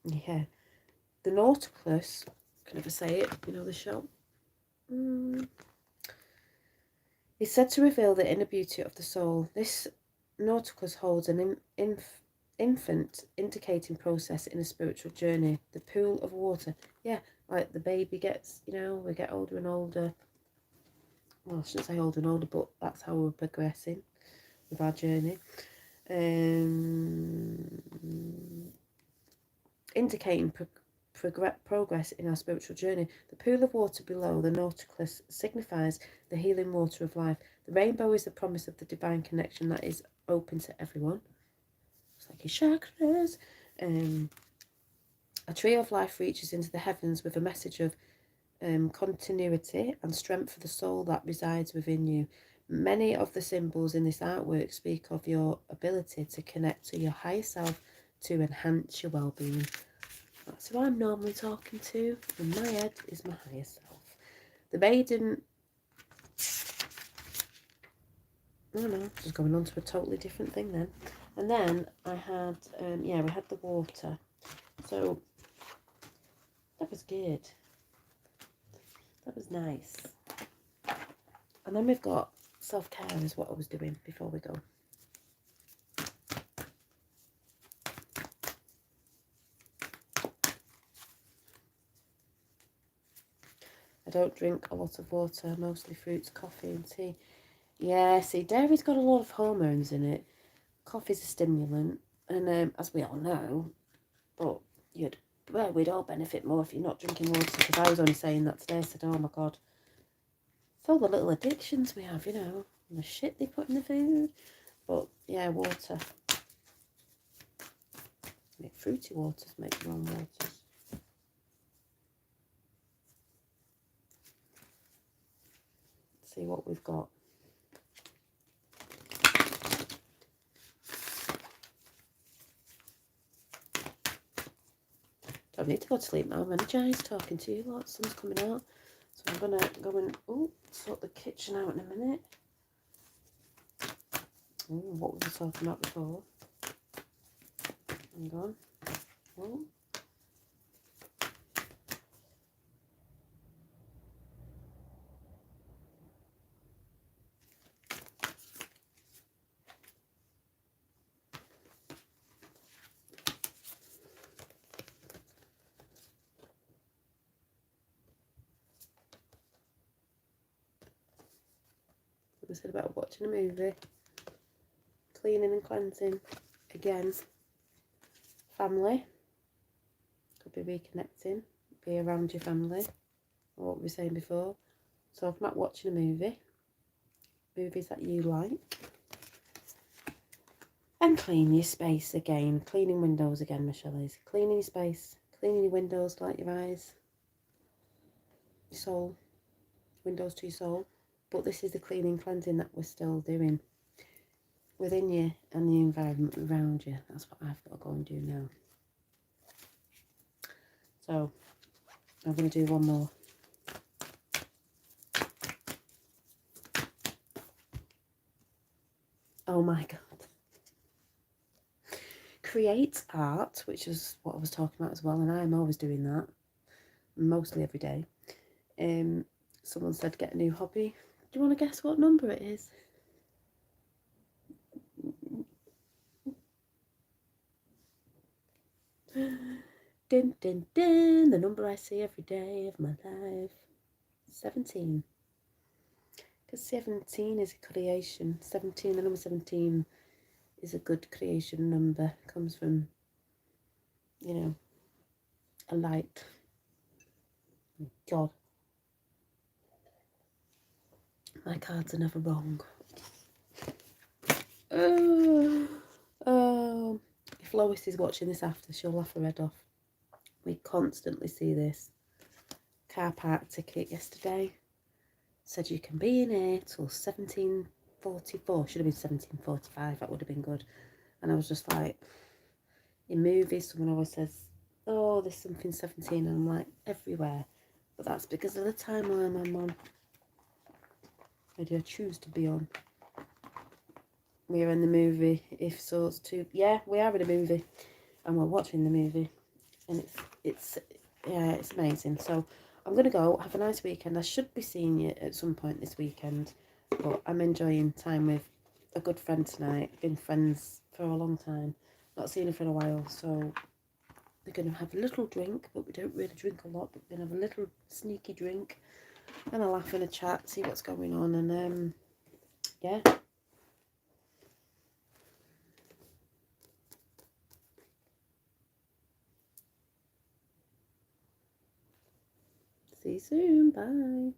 [SPEAKER 1] Yeah. The Nautilus, can I ever say it? You know the show? It's said to reveal the inner beauty of the soul. This Nautilus holds an infant indicating process in a spiritual journey. The pool of water. Yeah, like the baby gets, you know, we get older and older. Well, I shouldn't say older and older, but that's how we're progressing with our journey. Indicating progress in our spiritual journey. The pool of water below the Nautilus signifies the healing water of life. The rainbow is the promise of the divine connection that is open to everyone. It's like your chakras. A tree of life reaches into the heavens with a message of continuity and strength for the soul that resides within you. Many of the symbols in this artwork speak of your ability to connect to your higher self to enhance your well-being. That's who I'm normally talking to. In my head is my higher self. The maiden... Oh no, just going on to a totally different thing then. And then I had, yeah, we had the water. So that was good. That was nice. And then we've got self-care is what I was doing before we go. I don't drink a lot of water, mostly fruits, coffee and tea. Yeah, see, dairy's got a lot of hormones in it. Coffee's a stimulant, and as we all know, but we'd all benefit more if you're not drinking water, because I was only saying that today. I said, oh my God, it's all the little addictions we have, you know, and the shit they put in the food. But yeah, water. Make fruity waters, make your own waters. Let's see what we've got. Don't need to go to sleep now. I'm energised talking to you lot. Sun's coming out. So I'm going to go and sort the kitchen out in a minute. What were we talking about before? Hang on. Oh. We said about watching a movie, cleaning and cleansing, again, family, could be reconnecting, be around your family, or what we were saying before. So if I'm not watching a movie, movies that you like, and clean your space again, cleaning windows again, Michelle is, cleaning your space, cleaning your windows, like your eyes, your soul, windows to your soul. But this is the cleaning, cleansing that we're still doing within you and the environment around you. That's what I've got to go and do now. So I'm going to do one more. Oh my God. Create art, which is what I was talking about as well, and I'm always doing that, mostly every day. Someone said get a new hobby. Do you want to guess what number it is? Dun, dun, dun, the number I see every day of my life. 17. Because 17 is a creation. 17, the number 17 is a good creation number. It comes from, you know, a light. God. My cards are never wrong. If Lois is watching this after, she'll laugh her head off. We constantly see this. Car park ticket yesterday said you can be in here till 17:44. Should have been 17:45. That would have been good. And I was just like, in movies, someone always says, oh, there's something 17. And I'm like, everywhere. But that's because of the time I'm on. Where do I choose to be on? We're in the movie, If Swords 2. Yeah, we are in a movie. And we're watching the movie. And it's amazing. So I'm going to go. Have a nice weekend. I should be seeing you at some point this weekend. But I'm enjoying time with a good friend tonight. Been friends for a long time. Not seen her for a while. So we're going to have a little drink. But we don't really drink a lot. But we're going to have a little sneaky drink. And a laugh and a chat. See what's going on. And yeah. See you soon. Bye.